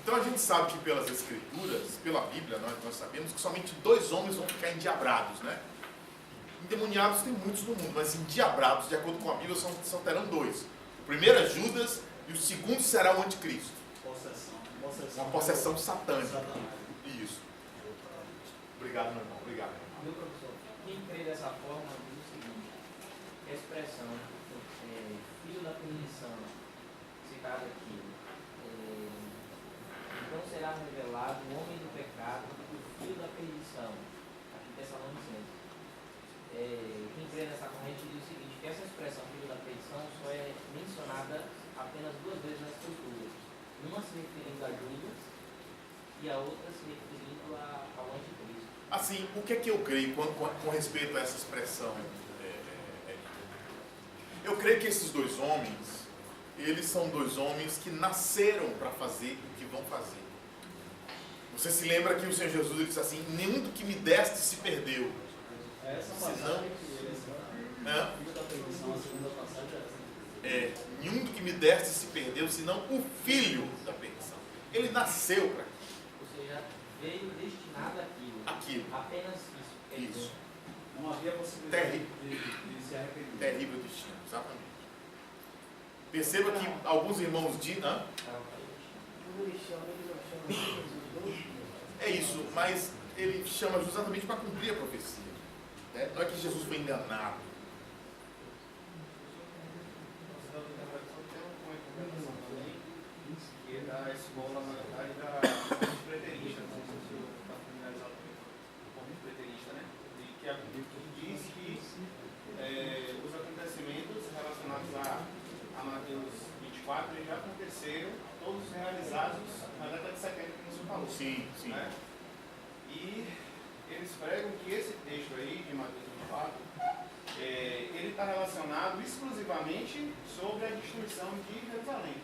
Então a gente sabe que pelas Escrituras, pela Bíblia, nós sabemos que somente 2 homens vão ficar endiabrados, né? Endemoniados tem muitos no mundo, mas endiabrados, de acordo com a Bíblia, só terão 2. O primeiro é Judas e o segundo será o anticristo. Uma possessão satânica. Isso. Obrigado, meu irmão. Obrigado. Meu professor, quem crê dessa forma diz o seguinte, que a expressão filho da perdição, citada aqui, então será revelado o homem do pecado, o filho da perdição, aqui em Tessalonicenses. Quem crê nessa corrente diz o seguinte, que essa expressão filho da perdição só é mencionada apenas 2 vezes na Escritura. Uma se referindo a Judas e a outra se referindo ao anticristo. Assim, o que é que eu creio com respeito a essa expressão? Eu creio que esses 2 homens, eles são 2 homens que nasceram para fazer o que vão fazer. Você se lembra que o Senhor Jesus ele disse assim, nenhum do que me deste se perdeu. Nenhum do que me deste se perdeu, senão o filho da perdição. Ele nasceu para aquilo. Ou seja, veio destinado àquilo. Apenas isso. Isso. Não havia possibilidade de se arrepender. Terrível destino, exatamente. Perceba que alguns irmãos dizem... É isso, mas ele chama justamente para cumprir a profecia. Né? Não é que Jesus foi enganado. Que é da escola, na verdade, da corrente preterista, não sei se o senhor está familiarizado com a corrente preterista, né? Que a Bíblia diz que os acontecimentos relacionados a Mateus 24 já aconteceram, todos realizados na década de 70, como o senhor falou. Sim, sim. Né? E eles pregam que esse texto aí, de Mateus 24, ele está relacionado exclusivamente sobre a destruição de Jerusalém.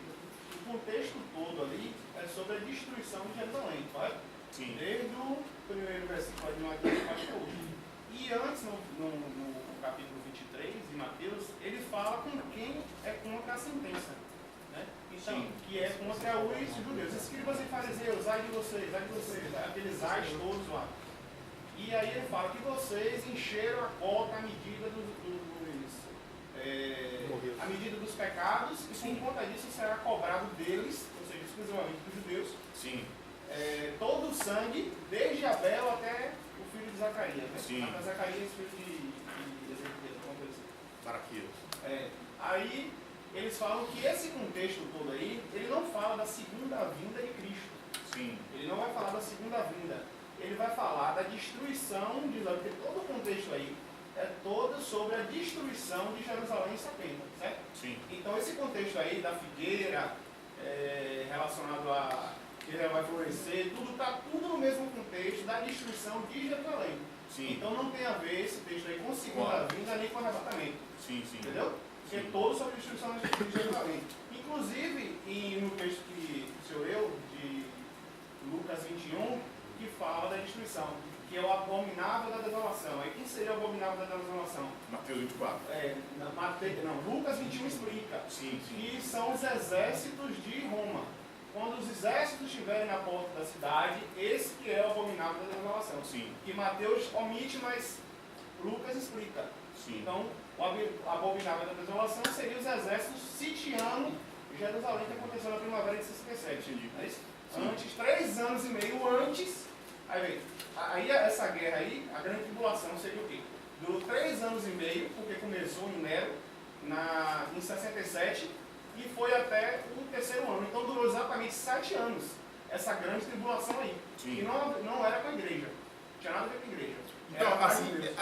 O contexto todo ali é sobre a destruição de Jerusalém, correto? Sim. Desde o primeiro versículo de Mateus até o último. E antes, no capítulo 23 de Mateus, ele fala com quem é contra a sentença. Né? Então, sim, que é contra os judeus. Escribas e fariseus, ai de vocês, aqueles ais todos lá. E aí ele fala que vocês encheram a cota à medida a medida dos pecados, e por conta disso será cobrado deles, ou seja, exclusivamente dos judeus, sim, todo o sangue, desde Abel até o filho de Zacarias, né? Sim. Até Zacarias, filho de Ezequiel, como eu disse. Baraquias. Aí eles falam que esse contexto todo aí, ele não fala da segunda vinda de Cristo. Sim. Ele não vai falar da segunda vinda. Ele vai falar da destruição de Israel, porque todo o contexto aí é todo sobre a destruição de Jerusalém em 70, certo? Sim. Então esse contexto aí da figueira relacionado que vai florescer, tudo está tudo no mesmo contexto da destruição de Jerusalém. Sim. Então não tem a ver esse texto aí com segunda vinda nem com arrebatamento. Sim, sim. Entendeu? Porque é todo sobre a destruição de Jerusalém. Inclusive, no texto que o senhor leu, de Lucas 21, que fala da destruição, que é o abominável da desolação. Aí quem seria o abominável da desolação? Mateus 24. Lucas 21 explica. Sim, sim. Que são os exércitos de Roma. Quando os exércitos estiverem na porta da cidade, esse que é o abominável da desolação. Sim. Que Mateus omite, mas Lucas explica. Sim. Então, o abominável da desolação seria os exércitos sitiando Jerusalém, que aconteceu na primavera de 67. Entendi. É isso? Sim. Antes, 3 anos e meio antes, aí essa guerra aí, a grande tribulação seria o quê? Durou 3 anos e meio, porque começou em Nero, em 67, e foi até o 3º ano. Então durou exatamente 7 anos, essa grande tribulação aí. Sim. E não era com a igreja, não tinha nada a ver com a igreja. Então, Era com Deus.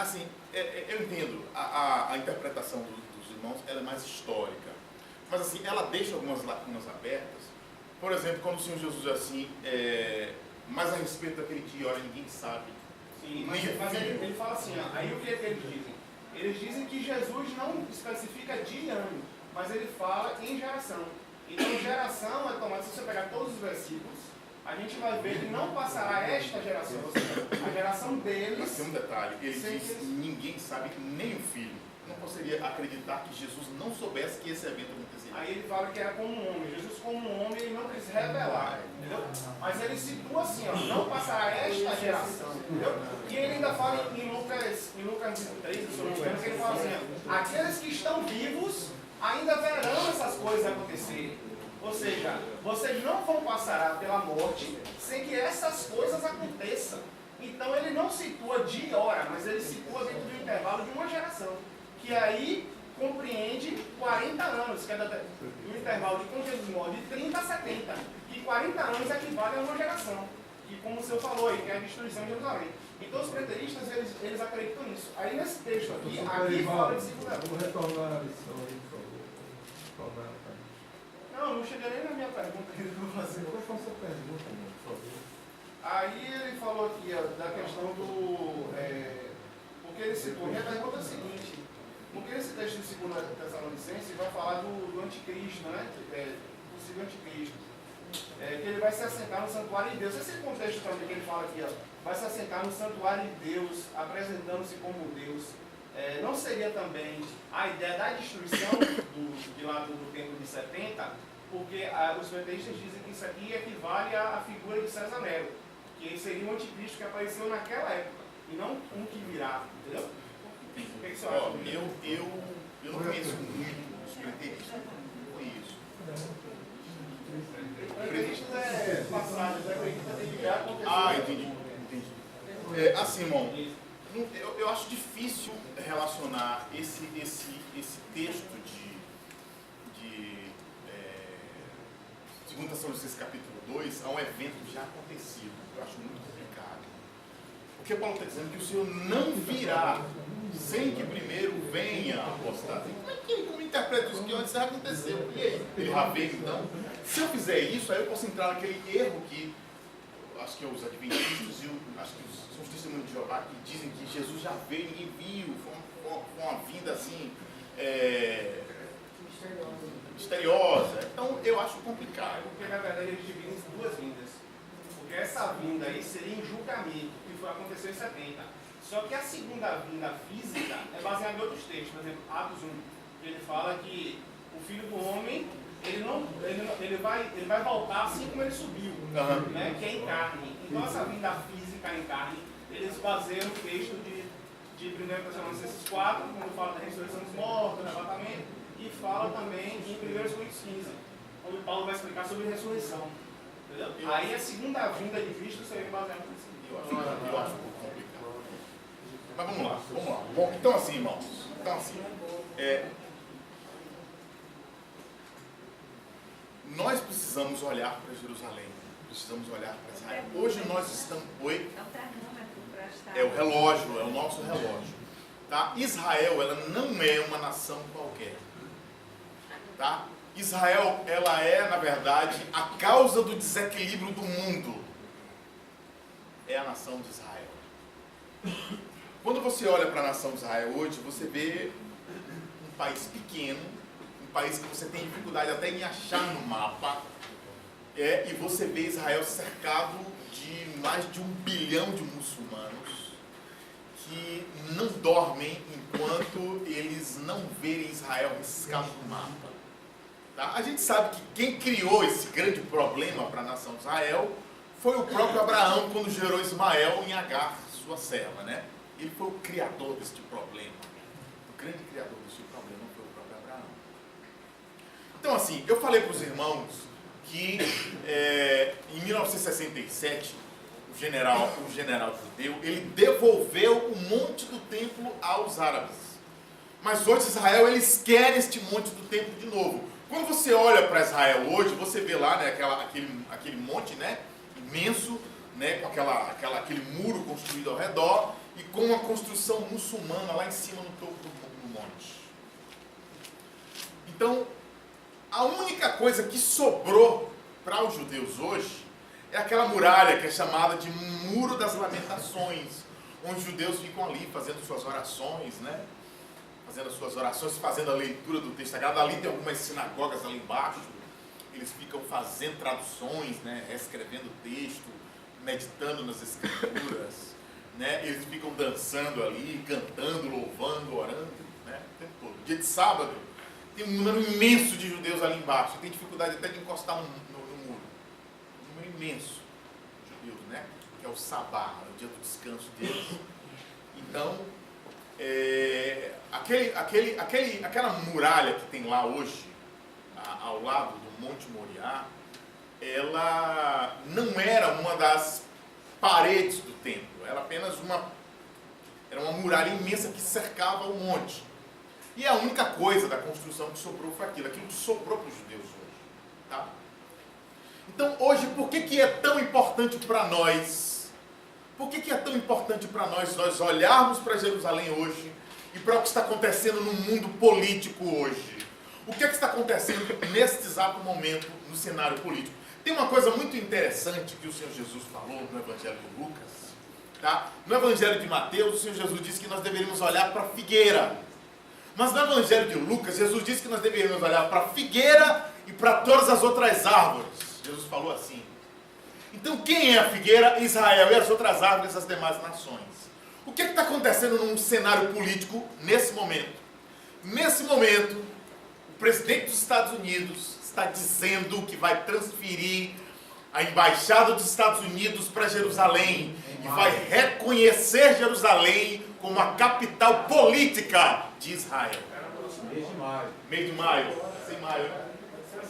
eu entendo, a interpretação dos irmãos ela é mais histórica, mas assim, ela deixa algumas lacunas abertas. Por exemplo, quando o Senhor Jesus diz assim, mas a respeito daquele dia, olha, ninguém sabe. Sim, mas ele fala assim, ó, aí o que eles dizem? Eles dizem que Jesus não especifica dia e ano, mas ele fala em geração. Então, geração é tomada, se você pegar todos os versículos, a gente vai ver que não passará esta geração, ou seja, a geração deles. Mas tem um detalhe, ele Sem diz, que eles- ninguém sabe, nem o filho. Não conseguiria acreditar que Jesus não soubesse que esse evento aconteceria. Aí ele fala que era como um homem. Jesus, como um homem, ele não quis revelar, entendeu? Mas ele situa assim, ó, não passará esta geração, entendeu? E ele ainda fala em Lucas 23, se eu não me engano, que ele fala assim, ó, aqueles que estão vivos ainda verão essas coisas acontecerem. Ou seja, vocês não vão passar pela morte sem que essas coisas aconteçam. Então ele não situa dia e hora, mas ele situa dentro do intervalo de uma geração. Que aí compreende 40 anos, que é do intervalo de quando Jesus morre, de 30 a 70. E 40 anos equivale a uma geração. Que como o senhor falou aí, que é a destruição de Jerusalém. Então os preteristas, eles acreditam nisso. Aí nesse texto aqui fala de segunda vinda. Vou retornar a lição aí, por favor. Não cheguei nem na minha pergunta que eu vou fazer. Qual foi a sua pergunta, irmão, por favor? Aí ele falou aqui ó, da questão do... porque ele citou, minha pergunta é a seguinte, porque esse texto de 2 Tessalonicenses vai falar do anticristo, né? Possível anticristo. Que ele vai se assentar no santuário de Deus. Esse contexto também que ele fala aqui, ó, vai se assentar no santuário de Deus, apresentando-se como Deus. Não seria também a ideia da destruição do templo de 70, porque os preteristas dizem que isso aqui equivale à figura de César Nero, que seria o anticristo que apareceu naquela época, e não um que virá, entendeu? O que você acha? Eu não conheço muito os preteristas, não conheço. Preteristas é passado, preteristas tem que vir acontecer. Entendi. Assim, irmão, eu acho difícil relacionar esse texto de 2 Tessalonicenses capítulo 2 a um evento já acontecido. Eu acho muito complicado. Porque Paulo está dizendo que o Senhor não virá sem que primeiro venha a apostar. Como interpreta isso que antes já aconteceu? E aí? Ele já veio, então? Se eu fizer isso, aí eu posso entrar naquele erro que acho que os adventistas e acho que são os testemunhos de Jeová que dizem que Jesus já veio, ninguém viu, foi uma vinda assim misteriosa. Então eu acho complicado. Porque na verdade eles dividem em 2 vindas. Porque essa vinda aí seria em julgamento, que foi aconteceu em 70. Só que a segunda vinda física é baseada em outros textos, por exemplo, Atos 1, que ele fala que o Filho do Homem ele vai voltar assim como ele subiu, né, que é em carne. Então essa vinda física em carne, eles baseiam no texto de 1 Tessalonicenses 4, quando fala da ressurreição dos mortos, do arrebatamento, e fala também em 1 Coríntios 15, quando Paulo vai explicar sobre ressurreição. Entendeu? Aí a segunda vinda de Cristo seria baseada nisso. Eu acho um pouco complicado. Mas vamos lá. Bom, então assim, irmãos. Nós precisamos olhar para Jerusalém. Precisamos olhar para Israel. Hoje nós estamos... Oi? É o relógio, é o nosso relógio. Tá? Israel, ela não é uma nação qualquer. Tá? Israel, ela é, na verdade, a causa do desequilíbrio do mundo. É a nação de Israel. Quando você olha para a nação de Israel hoje, você vê um país pequeno, um país que você tem dificuldade até em achar no mapa, e você vê Israel cercado de mais de 1 bilhão de muçulmanos que não dormem enquanto eles não verem Israel riscado no mapa. Tá? A gente sabe que quem criou esse grande problema para a nação de Israel foi o próprio Abraão, quando gerou Ismael em Agar, sua serva, né? Ele foi o criador deste problema. O grande criador deste problema foi o próprio Abraão. Então, assim, eu falei para os irmãos que em 1967, o general judeu, ele devolveu o monte do templo aos árabes. Mas hoje Israel, eles querem este monte do templo de novo. Quando você olha para Israel hoje, você vê lá, né, aquele monte, né, imenso, né, com aquele muro construído ao redor e com uma construção muçulmana lá em cima no topo do monte. Então, a única coisa que sobrou para os judeus hoje é aquela muralha que é chamada de Muro das Lamentações, onde os judeus ficam ali fazendo suas orações, né? Fazendo as suas orações, fazendo a leitura do texto sagrado. Ali tem algumas sinagogas ali embaixo, eles ficam fazendo traduções, né? Reescrevendo o texto, meditando nas escrituras, né? Eles ficam dançando ali, cantando, louvando, orando, né? O tempo todo. Dia de sábado, tem um número imenso de judeus ali embaixo, tem dificuldade até de encostar no muro. Um número imenso de judeus, né? Que é o sabá, o dia do descanso deles. Então, aquela muralha que tem lá hoje, ao lado do Monte Moriá, ela não era uma das paredes do templo, era apenas era uma muralha imensa que cercava o monte. E a única coisa da construção que sobrou foi aquilo que sobrou para os judeus hoje. Tá? Então hoje, por que é tão importante para nós? Por que é tão importante para nós olharmos para Jerusalém hoje e para o que está acontecendo no mundo político hoje? O que está acontecendo neste exato momento no cenário político? Tem uma coisa muito interessante que o Senhor Jesus falou no Evangelho de Lucas. Tá? No Evangelho de Mateus, o Senhor Jesus disse que nós deveríamos olhar para a figueira. Mas no Evangelho de Lucas, Jesus disse que nós deveríamos olhar para a figueira e para todas as outras árvores. Jesus falou assim. Então quem é a figueira? Israel, e as outras árvores, as demais nações. O que está acontecendo num cenário político nesse momento? Nesse momento, o presidente dos Estados Unidos está dizendo que vai transferir a embaixada dos Estados Unidos para Jerusalém e vai reconhecer Jerusalém como a capital política de Israel. Mês de maio. Mês de maio. Sem maio, né?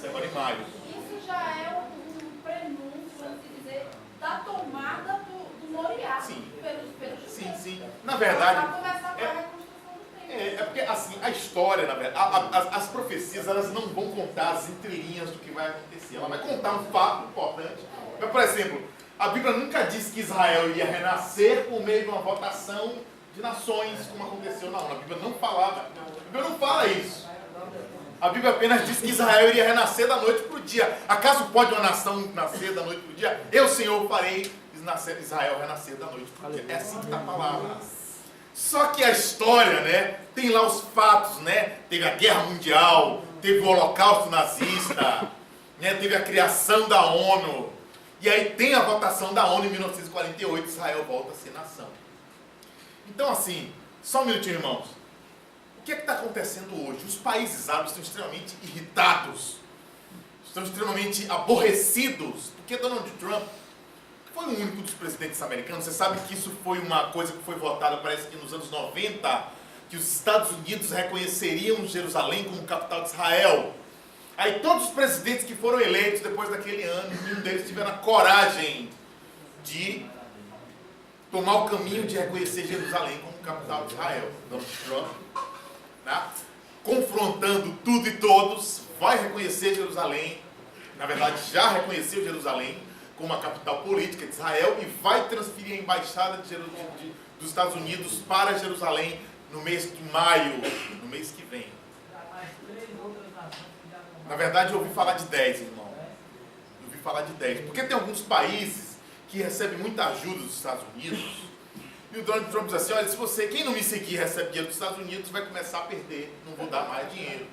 Semana de maio. Isso já é um prenúncio, vamos dizer, da tomada do Moriá pelos judeus. Sim. Na verdade, Para começar a reconstrução do templo. é porque assim, a história, na verdade, as profecias, elas não vão contar as entrelinhas do que vai acontecer. Ela vai contar um fato importante. Mas, por exemplo, a Bíblia nunca diz que Israel ia renascer por meio de uma votação de nações, como aconteceu na ONU. A Bíblia não falava. A Bíblia não fala isso. A Bíblia apenas diz que Israel iria renascer da noite para o dia. Acaso pode uma nação nascer da noite para o dia? Eu, Senhor, farei Israel renascer da noite para o dia. É assim que está a palavra. Só que a história, né, tem lá os fatos, né? Teve a Guerra Mundial, teve o Holocausto nazista, né, teve a criação da ONU. E aí tem a votação da ONU em 1948, Israel volta a ser nação. Então assim, só um minutinho, irmãos. O que está acontecendo hoje? Os países árabes estão extremamente irritados, estão extremamente aborrecidos, porque Donald Trump foi o único dos presidentes americanos. Você sabe que isso foi uma coisa que foi votada, parece que nos anos 90, que os Estados Unidos reconheceriam Jerusalém como capital de Israel. Aí todos os presidentes que foram eleitos depois daquele ano, nenhum deles tiveram a coragem de tomar o caminho de reconhecer Jerusalém como capital de Israel. Donald Trump, tá? Confrontando tudo e todos, vai reconhecer Jerusalém, na verdade já reconheceu Jerusalém como a capital política de Israel e vai transferir a embaixada dos Estados Unidos para Jerusalém no mês de maio, no mês que vem. As 3 outras nações que já não Na verdade, eu ouvi falar de 10, irmão. Eu ouvi falar de 10. Porque tem alguns países que recebem muita ajuda dos Estados Unidos. E o Donald Trump diz assim, olha, se você, quem não me seguir recebe dinheiro dos Estados Unidos, vai começar a perder. Não vou dar mais dinheiro.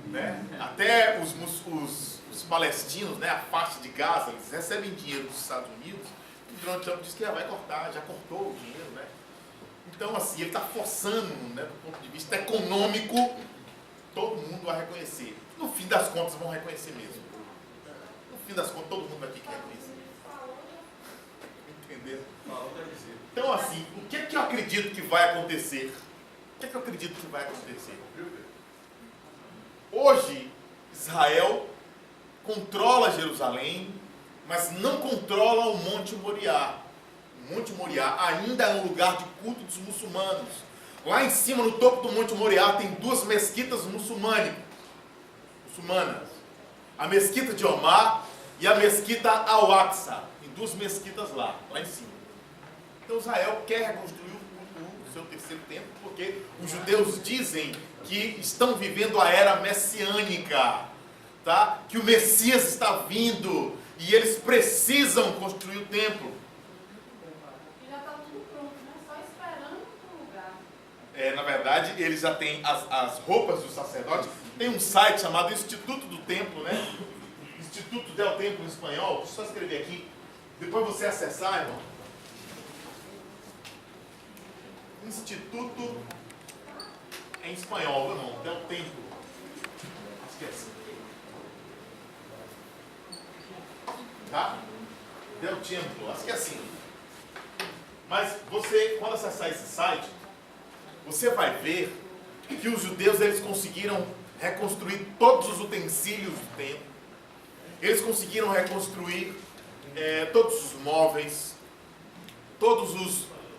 Né? Até os palestinos, né, a faixa de Gaza, eles recebem dinheiro dos Estados Unidos. E o Donald Trump diz que vai cortar, já cortou o dinheiro, né? Então, assim, ele está forçando, né, do ponto de vista econômico, todo mundo vai reconhecer. No fim das contas, vão reconhecer mesmo. No fim das contas, todo mundo vai ter que reconhecer. Entendeu? Então, assim, o que é que eu acredito que vai acontecer? O que é que eu acredito que vai acontecer? Hoje, Israel controla Jerusalém, mas não controla o Monte Moriá. O Monte Moriá ainda é um lugar de culto dos muçulmanos. Lá em cima, no topo do Monte Moriá, tem 2 mesquitas muçulmanas. A mesquita de Omar e a mesquita Al-Aqsa. Tem 2 mesquitas lá em cima. Então Israel quer reconstruir o seu terceiro templo, porque os judeus dizem que estão vivendo a era messiânica, tá? Que o Messias está vindo e eles precisam construir o templo. Na verdade, eles já têm as roupas dos sacerdotes. Tem um site chamado Instituto do Templo, né? Instituto del Templo em espanhol. Deixa eu só escrever aqui. Depois você acessar, irmão. Instituto em espanhol, irmão. Del Templo. Acho que é assim. Tá? Del Templo. Acho que é assim. Mas você, quando acessar esse site, você vai ver que os judeus eles conseguiram reconstruir todos os utensílios do templo. Eles conseguiram reconstruir todos os móveis,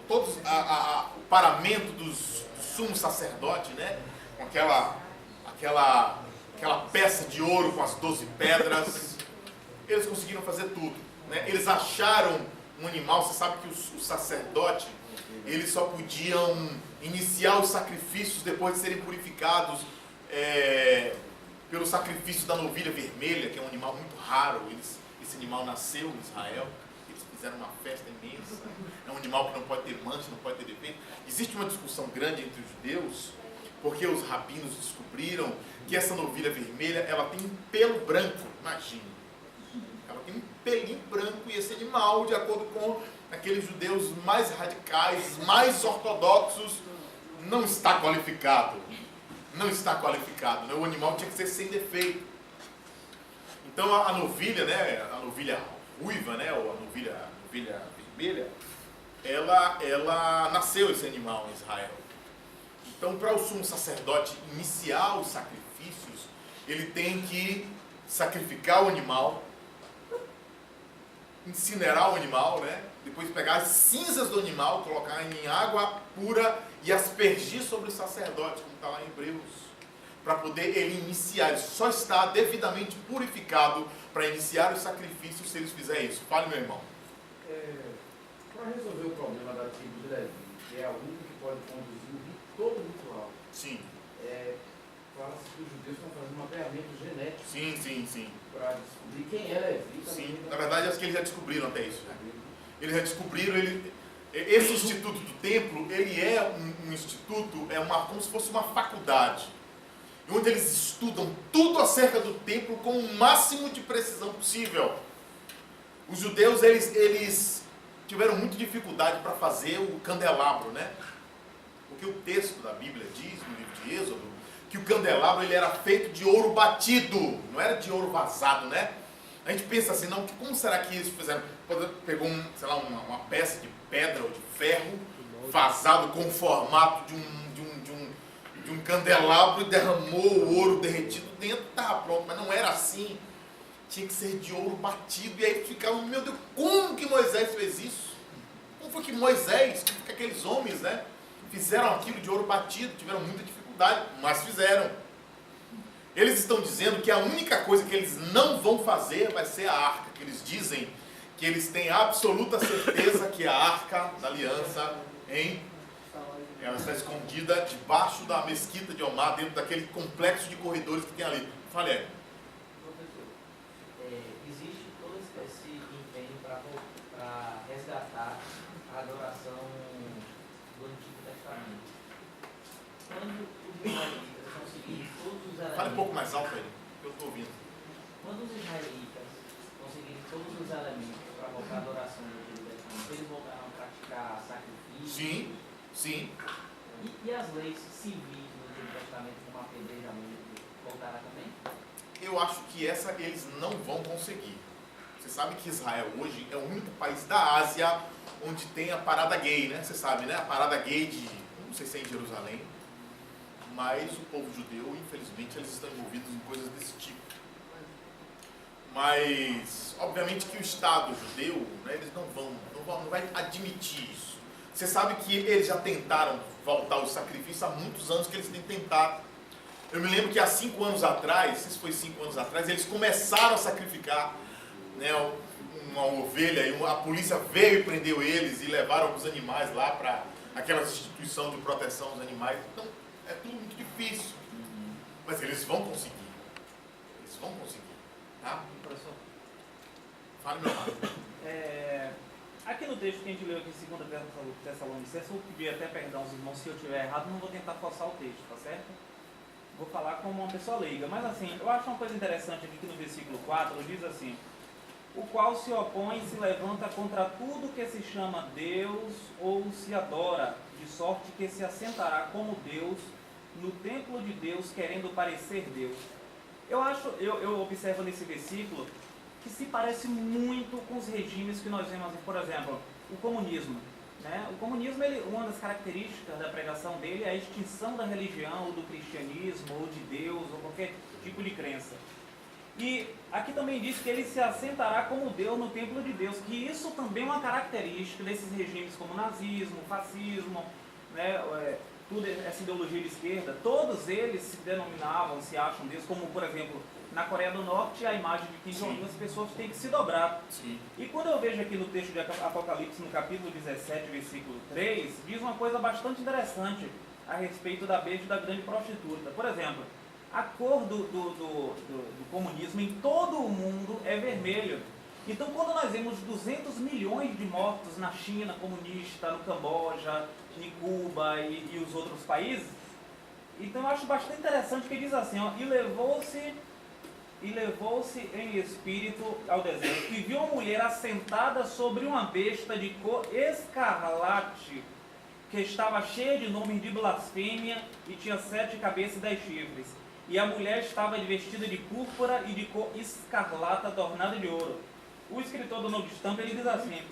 o paramento dos sumo sacerdote, né? Com aquela peça de ouro com as 12 pedras. Eles conseguiram fazer tudo, né? Eles acharam um animal. Você sabe que o sacerdote eles só podiam iniciar os sacrifícios depois de serem purificados pelo sacrifício da novilha vermelha, que é um animal muito raro. Esse animal nasceu em Israel, eles fizeram uma festa imensa. É um animal que não pode ter mancha, não pode ter defeito. Existe uma discussão grande entre os judeus, porque os rabinos descobriram que essa novilha vermelha, ela tem um pelo branco, imagina. Ela tem um pelinho branco, e esse animal, de acordo com aqueles judeus mais radicais, mais ortodoxos, não está qualificado. Não está qualificado, né? O animal tinha que ser sem defeito. Então a novilha, né? A novilha ruiva, né? Ou a novilha vermelha, ela nasceu esse animal em Israel. Então, para o sumo sacerdote iniciar os sacrifícios, ele tem que sacrificar o animal, incinerar o animal, né? Depois pegar as cinzas do animal, colocar em água pura e aspergir sobre o sacerdote, como está lá em Hebreus, para poder ele iniciar. Ele só está devidamente purificado para iniciar os sacrifícios se eles fizerem isso. Fale, meu irmão. Para resolver o problema da tribo de Levi, que é a única que pode conduzir todo o ritual. Sim. Fala-se que os judeus estão fazendo um mapeamento genético. Sim. Para descobrir quem é Levi. Sim. Na verdade, acho que eles já descobriram até isso. Né? Eles já descobriram, esse Instituto do Templo, ele é um instituto, como se fosse uma faculdade, onde eles estudam tudo acerca do templo com o máximo de precisão possível. Os judeus, eles tiveram muita dificuldade para fazer o candelabro, né? Porque o texto da Bíblia diz, no livro de Êxodo, que o candelabro ele era feito de ouro batido, não era de ouro vazado, né? A gente pensa assim, não, como será que eles fizeram? Pegou uma peça de pedra ou de ferro vazado com o formato de um candelabro e derramou o ouro derretido dentro, tá pronto, mas não era assim. Tinha que ser de ouro batido. E aí ficava, meu Deus, como que Moisés fez isso? Como foi que Moisés, como que aqueles homens, né, fizeram aquilo de ouro batido? Tiveram muita dificuldade, mas fizeram. Eles estão dizendo que a única coisa que eles não vão fazer vai ser a arca, que eles dizem que eles têm absoluta certeza que a arca da aliança, Ela está escondida debaixo da mesquita de Omar, dentro daquele complexo de corredores que tem ali. Fale, Ed. Professor, existe todo esse empenho para resgatar a adoração do Antigo Testamento. Quando os israelitas conseguirem todos os elementos... Fale um pouco mais alto aí, que eu estou ouvindo. Quando os israelitas conseguirem todos os elementos para voltar à adoração do Antigo Testamento, eles voltaram a praticar sacrifício. Sim, sim. E as leis civis do Antigo Testamento, como a apedrejamento, voltará também? Eu acho que essa eles não vão conseguir. Você sabe que Israel hoje é o único país da Ásia onde tem a parada gay, né? Você sabe, né? A parada gay de, não sei se é em Jerusalém, mas o povo judeu, infelizmente, eles estão envolvidos em coisas desse tipo. Mas, obviamente que o Estado judeu, né, eles não vai admitir isso. Você sabe que eles já tentaram voltar ao sacrifício há muitos anos que eles têm tentado. Eu me lembro que há 5 anos atrás, não sei se foi 5 anos atrás, eles começaram a sacrificar, né, uma ovelha, e a polícia veio e prendeu eles e levaram alguns animais lá para aquela instituição de proteção aos animais. Então, é tudo muito difícil. Mas eles vão conseguir. Eles vão conseguir. Tá? Professor, Fale, meu amado. aqui no texto que a gente leu aqui em 2 Tessalonicenses, eu pedi até perdão aos irmãos se eu estiver errado, não vou tentar forçar o texto, tá certo? Vou falar como uma pessoa leiga, mas assim, eu acho uma coisa interessante aqui que no versículo 4 diz assim: o qual se opõe e se levanta contra tudo que se chama Deus ou se adora, de sorte que se assentará como Deus no templo de Deus, querendo parecer Deus. Eu observo nesse versículo que se parece muito com os regimes que nós vemos, por exemplo, o comunismo. Né? O comunismo, uma das características da pregação dele é a extinção da religião, ou do cristianismo, ou de Deus, ou qualquer tipo de crença. E aqui também diz que ele se assentará como Deus no templo de Deus, que isso também é uma característica desses regimes como nazismo, fascismo, né? Tudo essa ideologia de esquerda. Todos eles se denominavam, se acham Deus, como por exemplo, na Coreia do Norte, a imagem de Kim Jong-un, as pessoas têm que se dobrar. Sim. E quando eu vejo aqui no texto de Apocalipse, no capítulo 17, versículo 3, diz uma coisa bastante interessante a respeito da besta e da grande prostituta. Por exemplo, a cor do comunismo em todo o mundo é vermelho. Então, quando nós vemos 200 milhões de mortos na China comunista, no Camboja, em Cuba e os outros países, então eu acho bastante interessante que diz assim, ó, e levou-se em espírito ao deserto, e viu uma mulher assentada sobre uma besta de cor escarlate, que estava cheia de nomes de blasfêmia, e tinha 7 cabeças e 10 chifres. E a mulher estava vestida de púrpura e de cor escarlata, adornada de ouro. O escritor Donald Stamp, ele diz assim: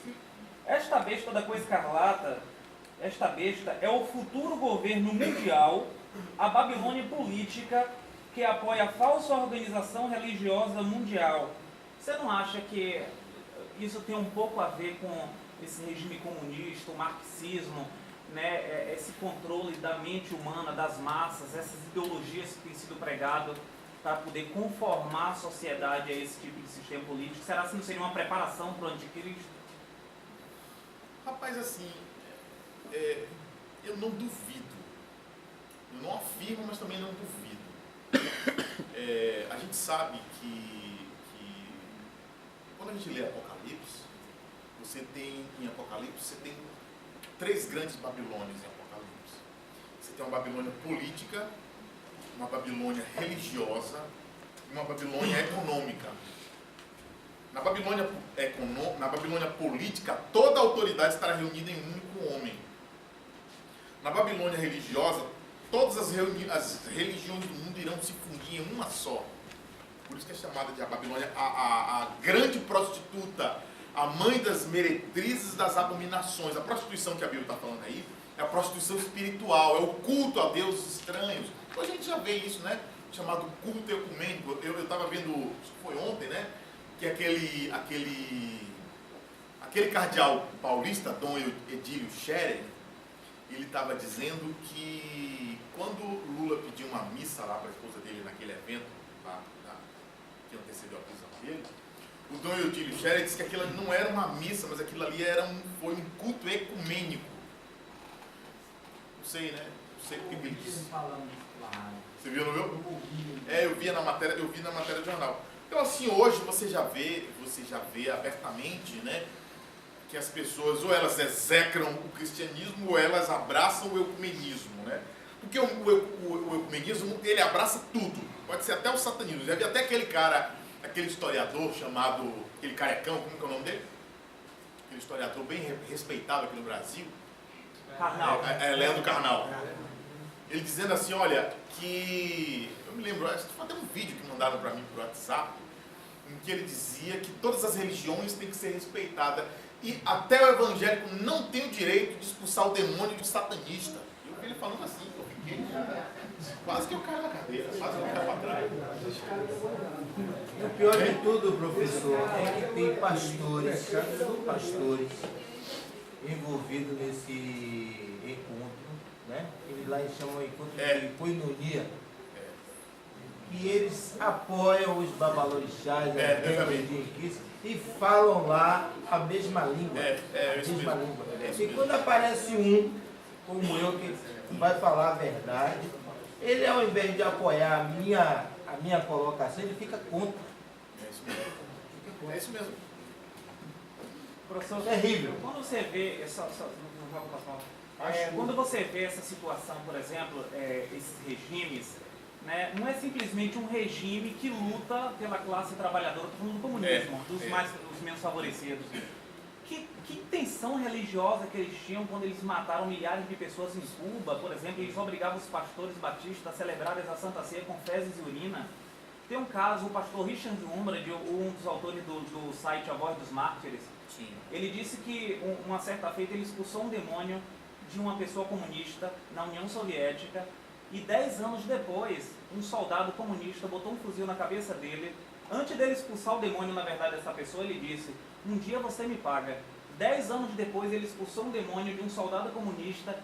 esta besta da cor escarlata, esta besta é o futuro governo mundial, a Babilônia política, que apoia a falsa organização religiosa mundial. Você não acha que isso tem um pouco a ver com esse regime comunista, o marxismo, né, esse controle da mente humana, das massas, essas ideologias que têm sido pregadas para poder conformar a sociedade a esse tipo de sistema político? Será que não seria uma preparação para o anticristo? Rapaz, assim, eu não duvido. Eu não afirmo, mas também não duvido. A gente sabe que quando a gente lê Apocalipse, em Apocalipse você tem 3 grandes Babilônias em Apocalipse. Você tem uma Babilônia política, uma Babilônia religiosa e uma Babilônia econômica. Na Babilônia política, toda a autoridade estará reunida em um único homem. Na Babilônia religiosa, todas as religiões do mundo irão se fundir em uma só. Por isso que é chamada de a Babilônia a grande prostituta, a mãe das meretrizes das abominações. A prostituição que a Bíblia está falando aí é a prostituição espiritual, é o culto a deuses estranhos. Hoje a gente já vê isso, né? Chamado culto ecumênico. Eu estava vendo, acho que foi ontem, né? Que aquele cardeal paulista, Dom Edílio Scherer, ele estava dizendo que quando Lula pediu uma missa lá para a esposa dele naquele evento que antecedeu a prisão dele, o Dom Edílio Scherer disse que aquilo não era uma missa, mas aquilo ali foi um culto ecumênico. Não sei, né? Não sei o que ele disse. Falando lá. Você viu, não viu? Eu vi na matéria do jornal. Então assim, hoje você já vê abertamente, né, que as pessoas ou elas execram o cristianismo ou elas abraçam o ecumenismo, né? Porque o ecumenismo, ele abraça tudo, pode ser até o satanismo. Já vi até aquele cara, aquele historiador chamado, aquele carecão, como que é o nome dele? Aquele historiador bem respeitado aqui no Brasil. Carnal. Leandro Carnal. Ele dizendo assim, olha, que... Eu me lembro, acho que foi até um vídeo que mandaram para mim por WhatsApp, em que ele dizia que todas as religiões têm que ser respeitadas. E até o evangélico não tem o direito de expulsar o demônio de satanista. Eu vi ele falando assim, eu fiquei... Quase que eu caio na cadeira, quase que eu caio para trás. O pior de tudo, professor, é que tem pastores envolvidos nesse encontro, né? Eles lá chamam de encontro de koinonia. E eles apoiam os babalorixás, e falam lá a mesma língua. E quando aparece um, como eu, que vai falar a verdade, ele ao invés de apoiar a minha colocação, ele fica contra. É isso mesmo. Professor, terrível. Quando você vê quando você vê essa situação, por exemplo, esses regimes, né, não é simplesmente um regime que luta pela classe trabalhadora do comunismo, dos menos favorecidos. Que intenção religiosa que eles tinham quando eles mataram milhares de pessoas em Cuba? Por exemplo, eles obrigavam os pastores batistas a celebrarem a Santa Ceia com fezes e urina. Tem um caso, o pastor Richard Umbra, um dos autores do site A Voz dos Mártires, Sim. ele disse que uma certa feita ele expulsou um demônio de uma pessoa comunista na União Soviética e 10 anos depois, um soldado comunista botou um fuzil na cabeça dele. Antes dele expulsar o demônio, na verdade, dessa pessoa, ele disse: um dia você me paga. 10 anos depois, ele expulsou um demônio de um soldado comunista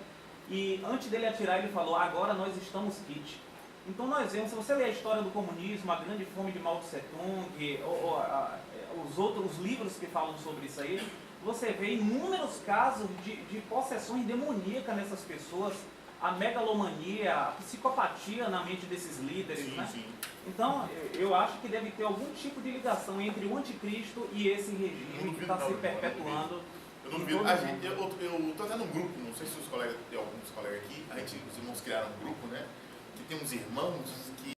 e antes dele atirar, ele falou: agora nós estamos kit. Então nós vemos, se você ler a história do comunismo, a grande fome de Mao Tse Tung, os livros que falam sobre isso aí, você vê inúmeros casos de possessões demoníacas nessas pessoas, a megalomania, a psicopatia na mente desses líderes, Sim, né? sim. Então, eu acho que deve ter algum tipo de ligação entre o anticristo e esse regime que está se perpetuando. Eu não vi. Eu estou até num grupo, não sei se os colegas, tem alguns colegas aqui, os irmãos criaram um grupo, né? Que tem uns irmãos